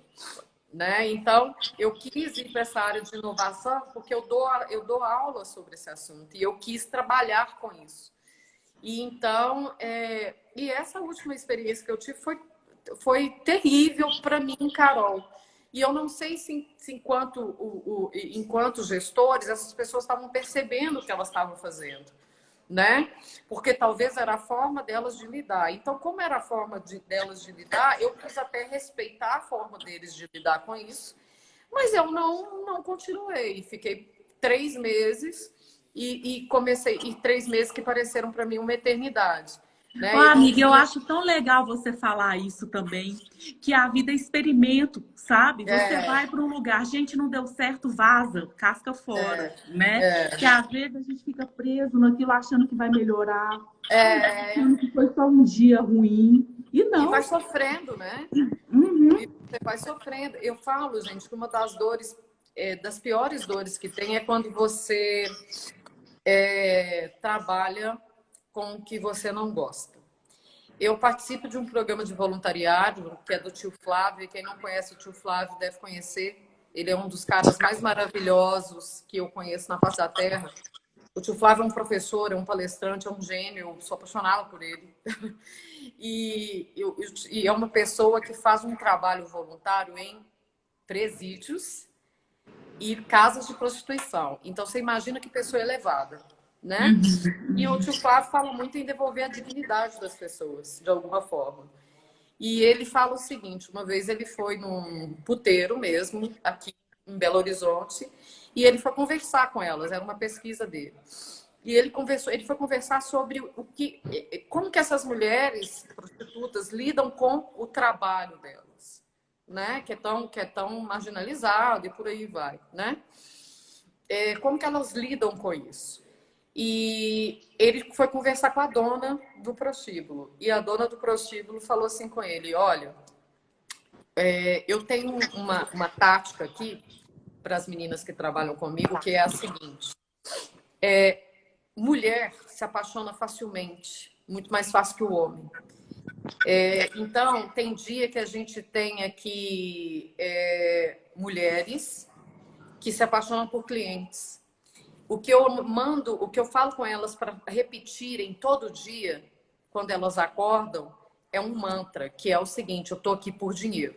né? Então, eu quis ir para essa área de inovação porque eu dou aula sobre esse assunto e eu quis trabalhar com isso. E então, e essa última experiência que eu tive foi terrível para mim, Carol. E eu não sei se enquanto gestores, essas pessoas estavam percebendo o que elas estavam fazendo, né? Porque talvez era a forma delas de lidar. Então, como era a forma delas de lidar, eu quis até respeitar a forma deles de lidar com isso, mas eu não continuei. Fiquei 3 meses e comecei, e 3 meses que pareceram para mim uma eternidade. Ó, Né? Eu não amiga, eu tinha. acho tão legal você falar isso também, que a vida é experimento, sabe? Você É, vai para um lugar, gente, não deu certo, vaza, casca fora, né? Que é, às vezes a gente fica preso naquilo achando que vai melhorar, é, achando que foi só um dia ruim. E e vai não. sofrendo, né? E Uhum. você vai sofrendo. Eu falo, gente, que uma das dores, das piores dores que tem é quando você trabalha com o que você não gosta. Eu participo de um programa de voluntariado que é do tio Flávio, e quem não conhece o tio Flávio deve conhecer. Ele é um dos caras mais maravilhosos que eu conheço na face da Terra. O tio Flávio é um professor, é um palestrante, é um gênio, eu sou apaixonada por ele. E é uma pessoa que faz um trabalho voluntário em presídios e casas de prostituição. Então, você imagina que pessoa elevada, né? E o tio Flávio fala muito em devolver a dignidade das pessoas, de alguma forma. E ele fala o seguinte, uma vez ele foi num puteiro mesmo, aqui em Belo Horizonte, e ele foi conversar com elas, era uma pesquisa dele. E ele foi conversar sobre como que essas mulheres prostitutas lidam com o trabalho delas, né? Que é tão marginalizado e por aí vai, né? Como que elas lidam com isso? E ele foi conversar com a dona do prostíbulo. E a dona do prostíbulo falou assim com ele, olha, eu tenho uma tática aqui para as meninas que trabalham comigo, que é a seguinte. Mulher se apaixona facilmente, muito mais fácil que o homem. Então, tem dia que a gente tem aqui mulheres que se apaixonam por clientes. O que eu falo com elas para repetirem todo dia, quando elas acordam, é um mantra, que é o seguinte: eu tô aqui por dinheiro.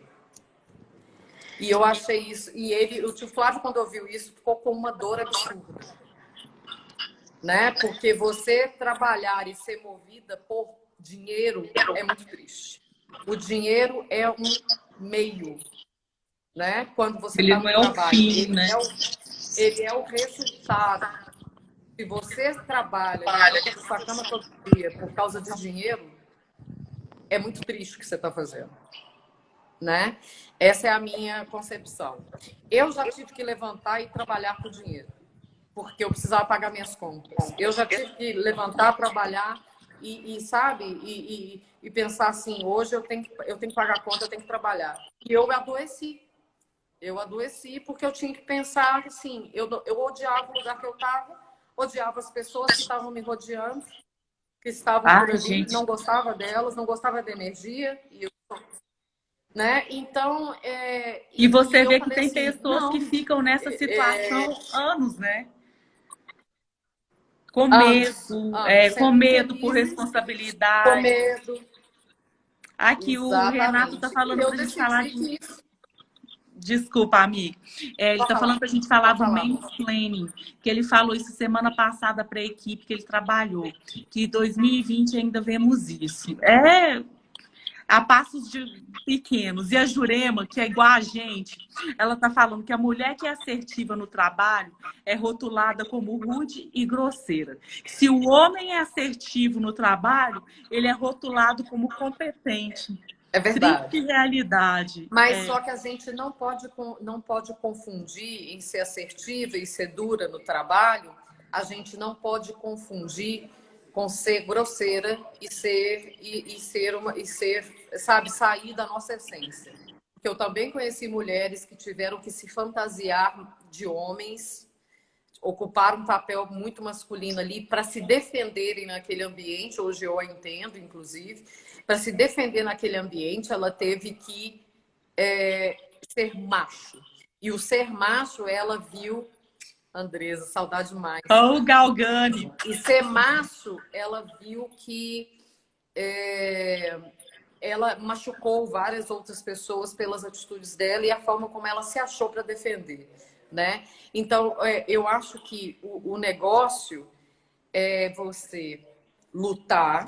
E eu achei isso. E o tio Flávio, quando ouviu isso, ficou com uma dor absurda. Né? Porque você trabalhar e ser movida por dinheiro é muito triste. O dinheiro é um meio, né? Quando você Ele está não no é o trabalho, fim, né? Ele é o resultado. Se você trabalha e fica sua cama todo dia por causa de dinheiro, é muito triste o que você está fazendo, né? Essa é a minha concepção. Eu já tive que levantar e trabalhar por dinheiro, porque eu precisava pagar minhas contas. Eu já tive que levantar, trabalhar sabe, e pensar assim, hoje eu tenho que pagar a conta, eu tenho que trabalhar. E eu adoeci. Eu adoeci porque eu tinha que pensar assim, eu odiava o lugar que eu estava, odiava as pessoas que estavam me rodeando, que estavam por ali, Gente. não gostava delas, não gostava da energia, né? Então, E você vê eu que falei tem assim, pessoas que não, ficam nessa situação anos, né? anos, Com sendo medo por infelizes, com responsabilidade. medo. Aqui o Renato tá Exatamente. falando Eu pra gente falar decidi de... que isso. Desculpa, amiga. Ele Pode tá falando falar. pra gente falar Pode do falar, amor. mansplaining, que ele falou isso semana passada para a equipe que ele trabalhou, que em 2020 ainda vemos isso. A passos pequenos. E a Jurema, que é igual a gente, ela está falando que a mulher que é assertiva no trabalho é rotulada como rude e grosseira. Se o homem é assertivo no trabalho, ele é rotulado como competente. É Triste verdade. realidade. Mas só que a gente não pode confundir em ser assertiva e ser dura no trabalho, a gente não pode confundir com ser grosseira sabe, sair da nossa essência. Porque eu também conheci mulheres que tiveram que se fantasiar de homens, ocupar um papel muito masculino ali para se defenderem naquele ambiente. Hoje eu a entendo, inclusive, para se defender naquele ambiente, ela teve que ser macho. E o ser macho, ela viu, Andresa, saudade demais. O Galgani. E ser macho, ela viu que ela machucou várias outras pessoas pelas atitudes dela e a forma como ela se achou para defender, né? Então, eu acho que o negócio é você lutar.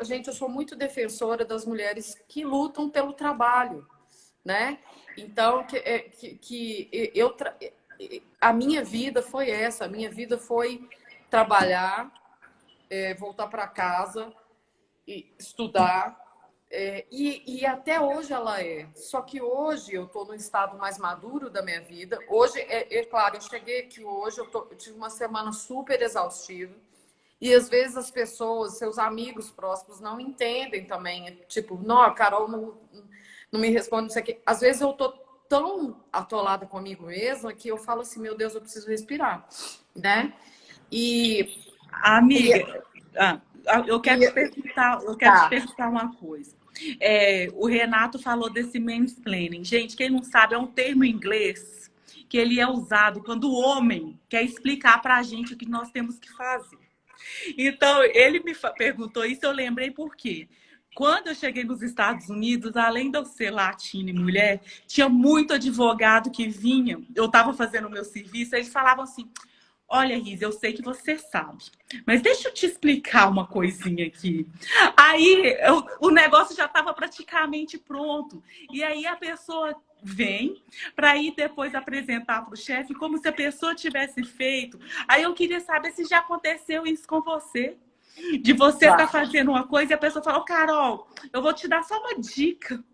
Gente, eu sou muito defensora das mulheres que lutam pelo trabalho, né? Então, a minha vida foi essa. A minha vida foi trabalhar, voltar para casa, estudar. E até hoje ela é. Só que hoje eu estou no estado mais maduro da minha vida. Hoje, claro, eu cheguei aqui hoje, eu tive uma semana super exaustiva. E às vezes as pessoas, seus amigos próximos, não entendem também. Tipo, não, a Carol não me responde isso aqui. Às vezes eu tô tão atolada comigo mesma que eu falo assim, meu Deus, eu preciso respirar, né? Amiga, eu quero te perguntar uma coisa. O Renato falou desse mansplaining. Gente, quem não sabe, é um termo em inglês que ele é usado quando o homem quer explicar pra gente o que nós temos que fazer. Então, ele me perguntou isso, eu lembrei por quê. Quando eu cheguei nos Estados Unidos, além de eu ser latina e mulher, tinha muito advogado que vinha, eu estava fazendo o meu serviço, eles falavam assim, olha, Riz, eu sei que você sabe, mas deixa eu te explicar uma coisinha aqui. Aí o negócio já estava praticamente pronto. E aí a pessoa vem para ir depois apresentar para o chefe como se a pessoa tivesse feito. Aí eu queria saber se já aconteceu isso com você. De você estar fazendo uma coisa e a pessoa fala, Carol, eu vou te dar só uma dica.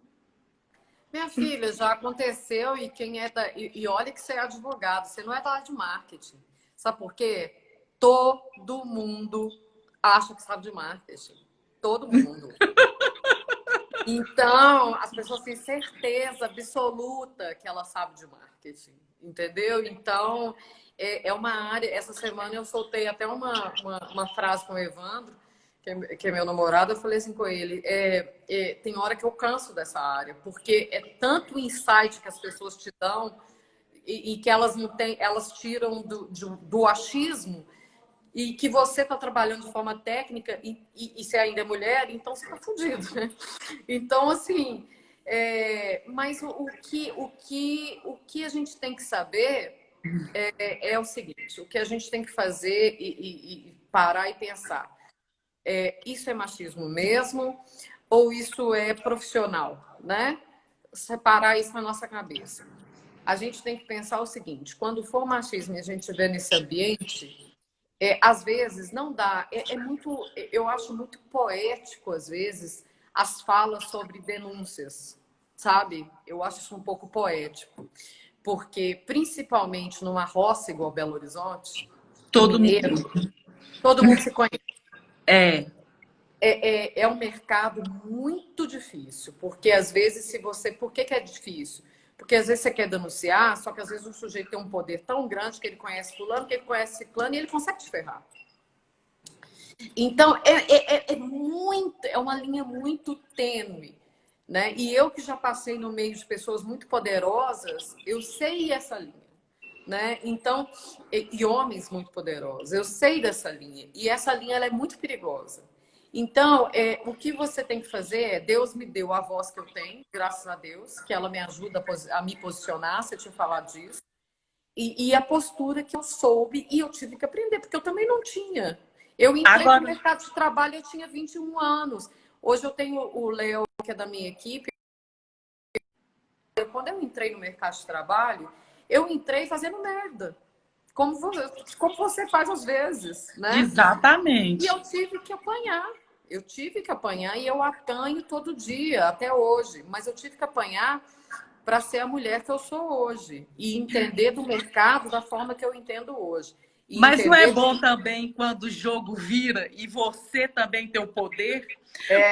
Minha filha, já aconteceu e quem é e olha que você é advogado, você não é da área de marketing. Sabe por quê? Todo mundo acha que sabe de marketing. Todo mundo. Então, as pessoas têm certeza absoluta que ela sabe de marketing, entendeu? Então, é uma área... Essa semana eu soltei até uma frase com o Evandro, que é meu namorado, eu falei assim com ele, tem hora que eu canso dessa área, porque é tanto insight que as pessoas te dão e que elas não têm, elas tiram do achismo, e que você está trabalhando de forma técnica e se ainda é mulher, então você está fudido, né? Então, assim, mas o que a gente tem que saber é o seguinte, o que a gente tem que fazer e parar e pensar. Isso é machismo mesmo ou isso é profissional, né? Separar isso na nossa cabeça. A gente tem que pensar o seguinte, quando for machismo e a gente estiver nesse ambiente... às vezes não dá, eu acho muito poético às vezes as falas sobre denúncias, sabe? Eu acho isso um pouco poético, porque principalmente numa roça igual Belo Horizonte, todo mundo se conhece. É um mercado muito difícil, porque às vezes se você, por que é difícil? Porque às vezes você quer denunciar, só que às vezes o sujeito tem um poder tão grande que ele conhece fulano, que ele conhece ciclano e ele consegue te ferrar. Então, é uma linha muito tênue, né? E eu que já passei no meio de pessoas muito poderosas, eu sei essa linha, né? Então, e homens muito poderosos, eu sei dessa linha. E essa linha ela é muito perigosa. Então, o que você tem que fazer é... Deus me deu a voz que eu tenho, graças a Deus, que ela me ajuda a me posicionar, você tinha falado disso. E a postura que eu soube e eu tive que aprender, porque eu também não tinha. Eu entrei no mercado de trabalho, eu tinha 21 anos. Hoje eu tenho o Léo, que é da minha equipe. Quando eu entrei no mercado de trabalho, eu entrei fazendo merda. Como você faz às vezes, né? Exatamente. E eu tive que apanhar. Eu tive que apanhar e eu apanho todo dia, até hoje. Mas eu tive que apanhar para ser a mulher que eu sou hoje. E entender do mercado da forma que eu entendo hoje. Mas não é bom também quando o jogo vira e você também tem o poder?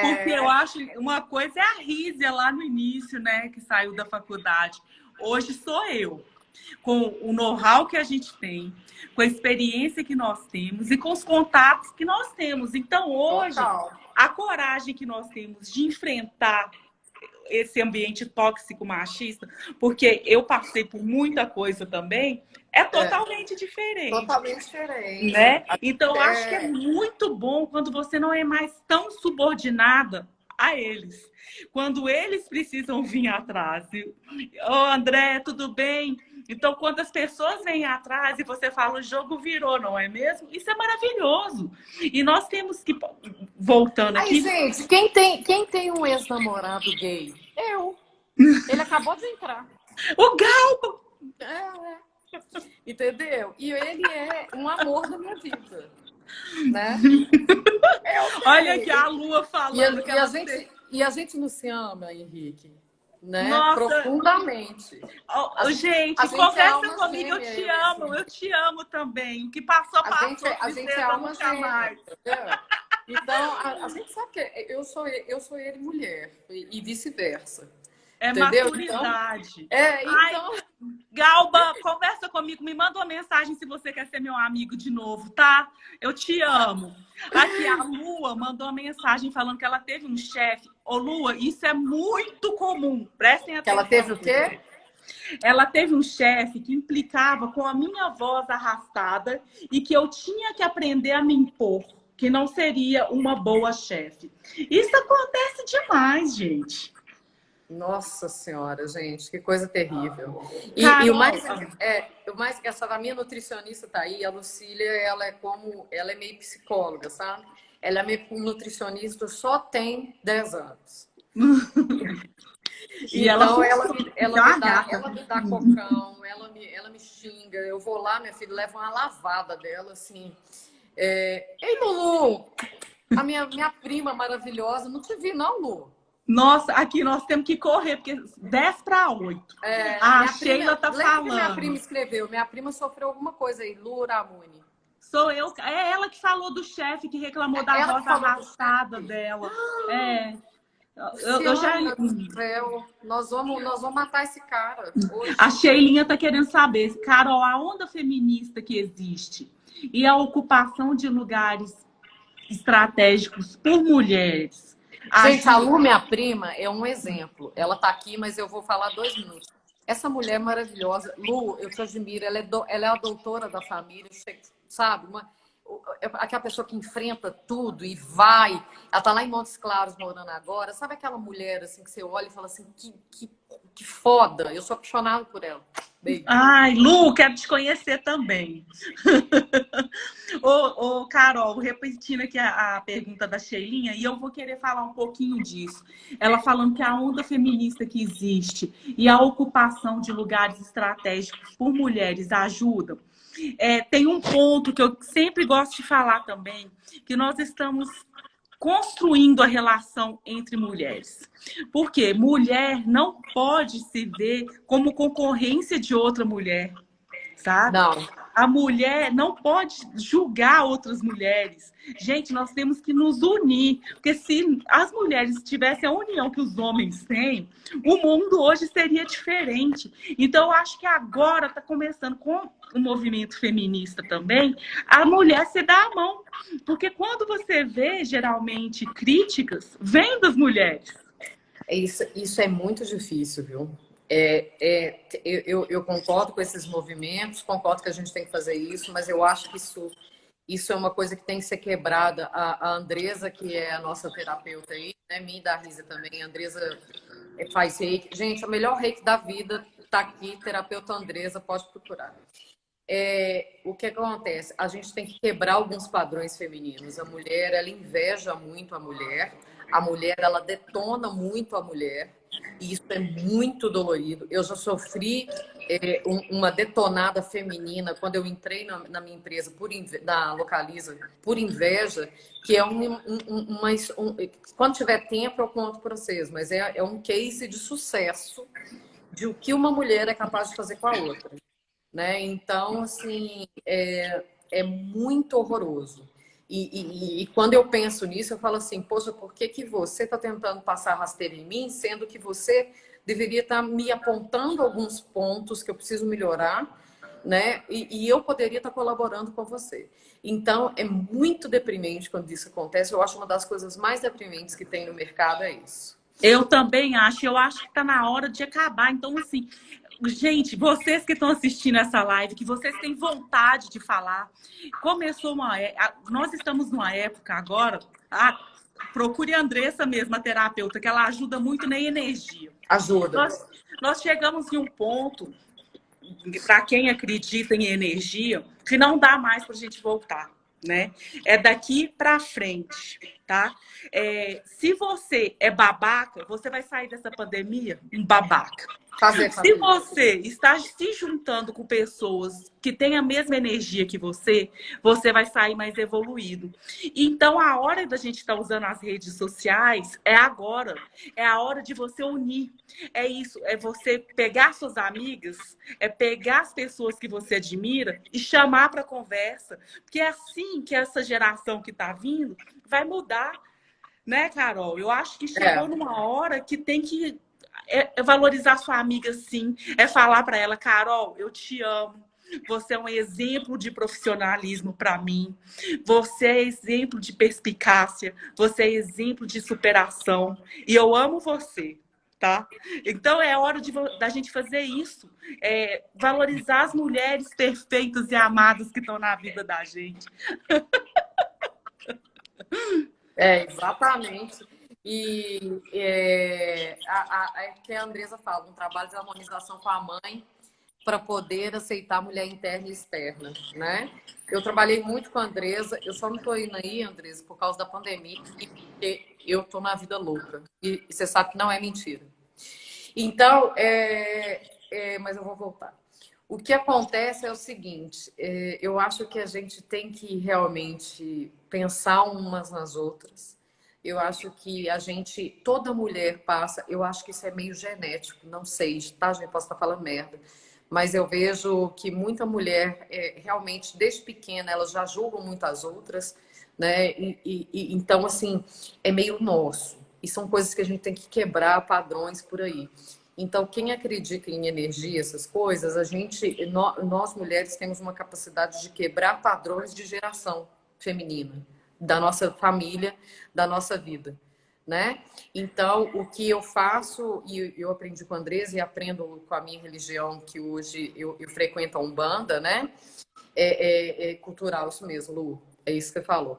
Porque eu acho, uma coisa é a Rízia lá no início, né? Que saiu da faculdade. Hoje sou eu. Com o know-how que a gente tem, com a experiência que nós temos e com os contatos que nós temos. Então, hoje, a coragem que nós temos de enfrentar esse ambiente tóxico machista, porque eu passei por muita coisa também, é totalmente diferente. Totalmente diferente. Né? Então, eu acho que é muito bom quando você não é mais tão subordinada a eles. Quando eles precisam vir atrás. André, tudo bem? Então, quando as pessoas vêm atrás e você fala, o jogo virou, não é mesmo? Isso é maravilhoso. E nós temos que, voltando aqui... gente, quem tem um ex-namorado gay? Eu. Ele acabou de entrar. O Galba! Entendeu? E ele é um amor da minha vida. Né? Olha aqui a Lua falando e a gente não se ama, Henrique. Né? Nossa. Profundamente. Gente, conversa comigo, eu te amo, eu te amo também. O que passou, passou. A gente é alma gêmea. Então, a gente sabe que eu sou ele mulher e vice-versa. É entendeu? Maturidade. Então... Galba, conversa comigo, me manda uma mensagem se você quer ser meu amigo de novo, tá? Eu te amo. Aqui, a Lua mandou uma mensagem falando que ela teve um chefe. Ô, Lua, isso é muito comum. Prestem atenção. Que ela teve o quê? Ela teve um chefe que implicava com a minha voz arrastada e que eu tinha que aprender a me impor, que não seria uma boa chefe. Isso acontece demais, gente. Nossa Senhora, gente, que coisa terrível. E Carol, o mais engraçado, a minha nutricionista tá aí, a Lucília, ela é meio psicóloga, sabe? Ela é meio nutricionista, só tem 10 anos. e ela Então, funciona, é uma gata. ela me dá cocão, ela me xinga. Eu vou lá, minha filha, leva uma lavada dela, assim. Ei, Lulu, a minha prima maravilhosa, não te vi, não, Lu. Nossa, aqui nós temos que correr, porque 10 para 8. A Minha prima, Sheila tá lembra que minha prima falando. escreveu? Minha prima sofreu alguma coisa aí, Lu Ramune. Sou eu. É ela que falou do chefe que reclamou da Ela que voz falou do arrastada dela. É. Eu já. Luciana do céu, nós vamos matar esse cara A hoje. Sheilinha tá querendo saber, Carol, a onda feminista que existe e a ocupação de lugares estratégicos por mulheres Gente, a ajuda. Lu, minha prima, é um exemplo. Ela tá aqui, mas eu vou falar 2 minutos. Essa mulher é maravilhosa. Lu, eu te admiro. Ela é a doutora da família, sabe? Aquela pessoa que enfrenta tudo e vai. Ela tá lá em Montes Claros morando agora. Sabe aquela mulher assim que você olha e fala assim, que foda. Eu sou apaixonada por ela. Beijo. Ai, Lu, quero te conhecer também. Ô, Carol, repetindo aqui a pergunta da Sheilinha, e eu vou querer falar um pouquinho disso. Ela falando que a onda feminista que existe e a ocupação de lugares estratégicos por mulheres ajudam. Tem um ponto que eu sempre gosto de falar também, que nós estamos construindo a relação entre mulheres. Porque mulher não pode se ver como concorrência de outra mulher, sabe? Não. A mulher não pode julgar outras mulheres. Gente, nós temos que nos unir, porque se as mulheres tivessem a união que os homens têm, o mundo hoje seria diferente. Então, eu acho que agora está começando com o movimento feminista também, a mulher se dá a mão. Porque quando você vê, geralmente, críticas, vem das mulheres. Isso é muito difícil, viu? Eu concordo com esses movimentos, concordo que a gente tem que fazer isso, mas eu acho que isso é uma coisa que tem que ser quebrada. A Andresa, que é a nossa terapeuta aí, né? Minha e da Risa também, a Andresa faz reiki. Gente, o melhor reiki da vida tá aqui, terapeuta Andresa, pode procurar. O que acontece? A gente tem que quebrar alguns padrões femininos. A mulher, ela inveja muito a mulher, ela detona muito a mulher, e isso é muito dolorido. Eu já sofri uma detonada feminina quando eu entrei na minha empresa, na Localiza, por inveja, que é quando tiver tempo eu conto para vocês, mas é um case de sucesso de o que uma mulher é capaz de fazer com a outra. Né? Então, assim, é muito horroroso. E quando eu penso nisso, eu falo assim, poxa, por que você está tentando passar rasteira em mim, sendo que você deveria estar me apontando alguns pontos que eu preciso melhorar, né? E eu poderia estar colaborando com você. Então, é muito deprimente quando isso acontece. Eu acho uma das coisas mais deprimentes que tem no mercado é isso. Eu também acho. Eu acho que está na hora de acabar. Então, assim, gente, vocês que estão assistindo essa live, que vocês têm vontade de falar, começou nós estamos numa época agora. Procure a Andressa mesmo, a terapeuta, que ela ajuda muito na energia. Ajuda. Nós chegamos em um ponto, para quem acredita em energia, que não dá mais para a gente voltar, né? É daqui para frente, tá? Se você é babaca, você vai sair dessa pandemia um babaca. Se você está se juntando com pessoas que têm a mesma energia que você vai sair mais evoluído. Então, a hora da gente estar usando as redes sociais é agora. É a hora de você unir. É isso, é você pegar suas amigas, é pegar as pessoas que você admira e chamar para conversa. Porque é assim que essa geração que está vindo vai mudar. Né, Carol? Eu acho que chegou numa hora que tem que valorizar sua amiga, sim. É falar para ela, Carol, eu te amo. Você é um exemplo de profissionalismo para mim. Você é exemplo de perspicácia. Você é exemplo de superação. E eu amo você, tá? Então é hora da gente fazer isso. Valorizar as mulheres perfeitas e amadas que estão na vida da gente. Exatamente. E que a Andresa fala, um trabalho de harmonização com a mãe para poder aceitar a mulher interna e externa, né? Eu trabalhei muito com a Andresa, eu só não estou indo aí, Andresa, por causa da pandemia, e porque eu estou na vida louca. E você sabe que não é mentira. Então, mas eu vou voltar. O que acontece é o seguinte, eu acho que a gente tem que realmente pensar umas nas outras. Eu acho que toda mulher passa, eu acho que isso é meio genético, não sei, tá, gente? Posso estar falando merda. Mas eu vejo que muita mulher, realmente, desde pequena, elas já julgam muito as outras, né? Então, assim, é meio nosso. E são coisas que a gente tem que quebrar padrões por aí. Então, quem acredita em energia, essas coisas, nós mulheres temos uma capacidade de quebrar padrões de geração feminina, da nossa família, da nossa vida, né? Então, o que eu faço, e eu aprendi com a Andresa e aprendo com a minha religião, que hoje eu frequento a Umbanda, né? É cultural isso mesmo, Lu, é isso que você falou.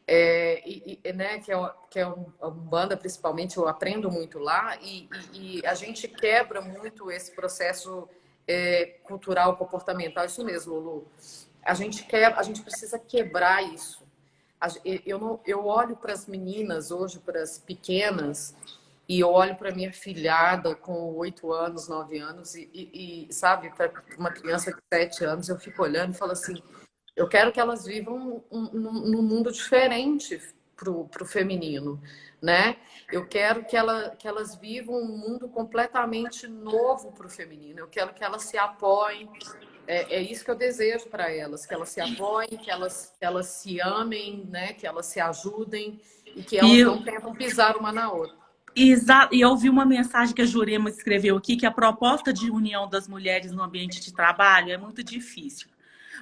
Né, que é a Umbanda, principalmente, eu aprendo muito lá, e a gente quebra muito esse processo cultural, comportamental, isso mesmo, Lu. A gente precisa quebrar isso. Eu olho para as meninas hoje, para as pequenas, e eu olho para minha filhada com 8 anos, 9 anos, sabe, para uma criança de 7 anos, eu fico olhando e falo assim, eu quero que elas vivam num mundo diferente pro feminino, né? Eu quero que elas vivam um mundo completamente novo pro feminino. Eu quero que elas se apoiem. É isso que eu desejo para elas, que elas se apoiem, que elas se amem, né? Que elas se ajudem e que elas E, não tentam pisar uma na outra. e eu vi uma mensagem que a Jurema escreveu aqui, que a proposta de união das mulheres no ambiente de trabalho é muito difícil,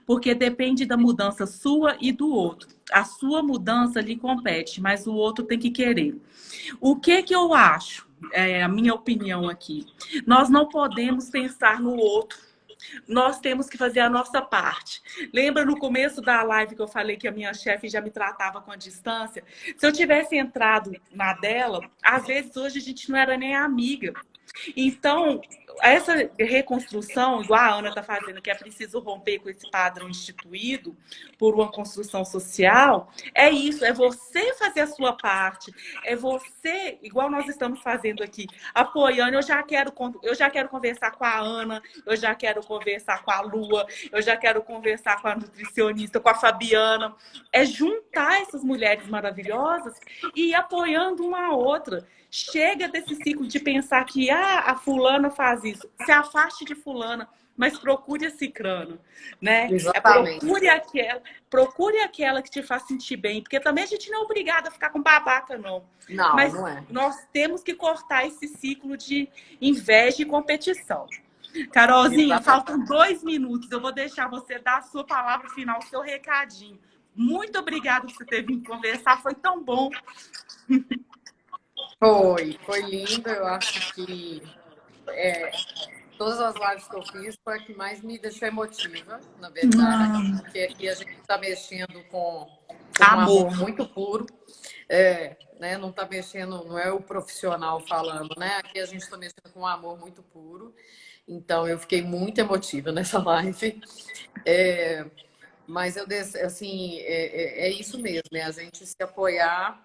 porque depende da mudança sua e do outro. A sua mudança lhe compete, mas o outro tem que querer. O que eu acho? É a minha opinião aqui. Nós não podemos pensar no outro. Nós temos que fazer a nossa parte. Lembra no começo da live que eu falei que a minha chefe já me tratava com a distância? Se eu tivesse entrado na dela, às vezes hoje a gente não era nem amiga. Então, essa reconstrução, igual a Ana está fazendo, que é preciso romper com esse padrão instituído por uma construção social, é isso, é você fazer a sua parte, é você, igual nós estamos fazendo aqui, apoiando. Eu já quero conversar com a Ana, eu já quero conversar com a Lua, eu já quero conversar com a nutricionista, com a Fabiana. É juntar essas mulheres maravilhosas e ir apoiando uma a outra. Chega desse ciclo de pensar que a fulana faz isso. Se afaste de fulana, mas procure a cicrana, né? Exatamente. Procure aquela que te faz sentir bem, porque também a gente não é obrigada a ficar com babaca, não. Não, Mas não é. nós temos que cortar esse ciclo de inveja e competição. Carolzinha, Exatamente. faltam 2 minutos. Eu vou deixar você dar a sua palavra final, o seu recadinho. Muito obrigada por você ter vindo conversar, foi tão bom. Foi lindo. Eu acho que todas as lives que eu fiz foi a que mais me deixou emotiva, na verdade, porque aqui a gente está mexendo com um amor muito puro, né? Não está mexendo, não é o profissional falando, né? Aqui a gente está mexendo com um amor muito puro. Então eu fiquei muito emotiva nessa live. Mas assim, é isso mesmo, né? A gente se apoiar,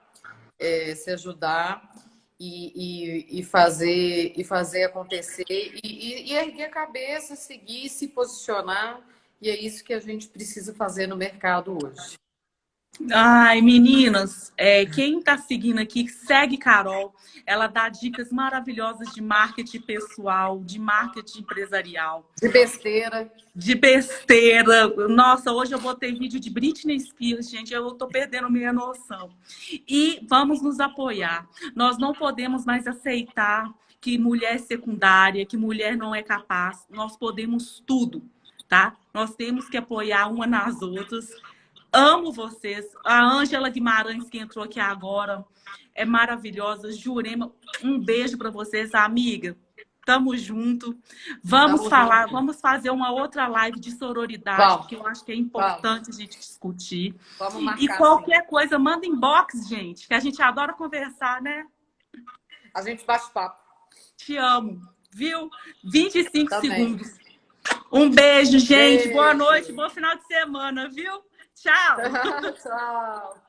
se ajudar e fazer acontecer e erguer a cabeça, seguir, se posicionar. E é isso que a gente precisa fazer no mercado hoje. Ai, meninas, quem tá seguindo aqui, segue Carol. Ela dá dicas maravilhosas de marketing pessoal, de marketing empresarial. De besteira. De besteira. Nossa, hoje eu botei vídeo de Britney Spears, gente. Eu tô perdendo minha noção. E vamos nos apoiar. Nós não podemos mais aceitar que mulher é secundária, que mulher não é capaz. Nós podemos tudo, tá? Nós temos que apoiar uma nas outras. Amo vocês. A Ângela Guimarães, que entrou aqui agora, é maravilhosa. Jurema, um beijo para vocês, amiga. Tamo junto. Vamos Tamo falar, junto. vamos fazer uma outra live de sororidade, Vamos, porque eu acho que é importante a gente discutir. vamos E marcar qualquer coisa, manda inbox, gente, que a gente adora conversar, né? A gente bate papo. Te amo, viu? 25 Também. segundos. Um beijo, gente. Beijo. Boa noite, bom final de semana, viu? Tchau. Tchau.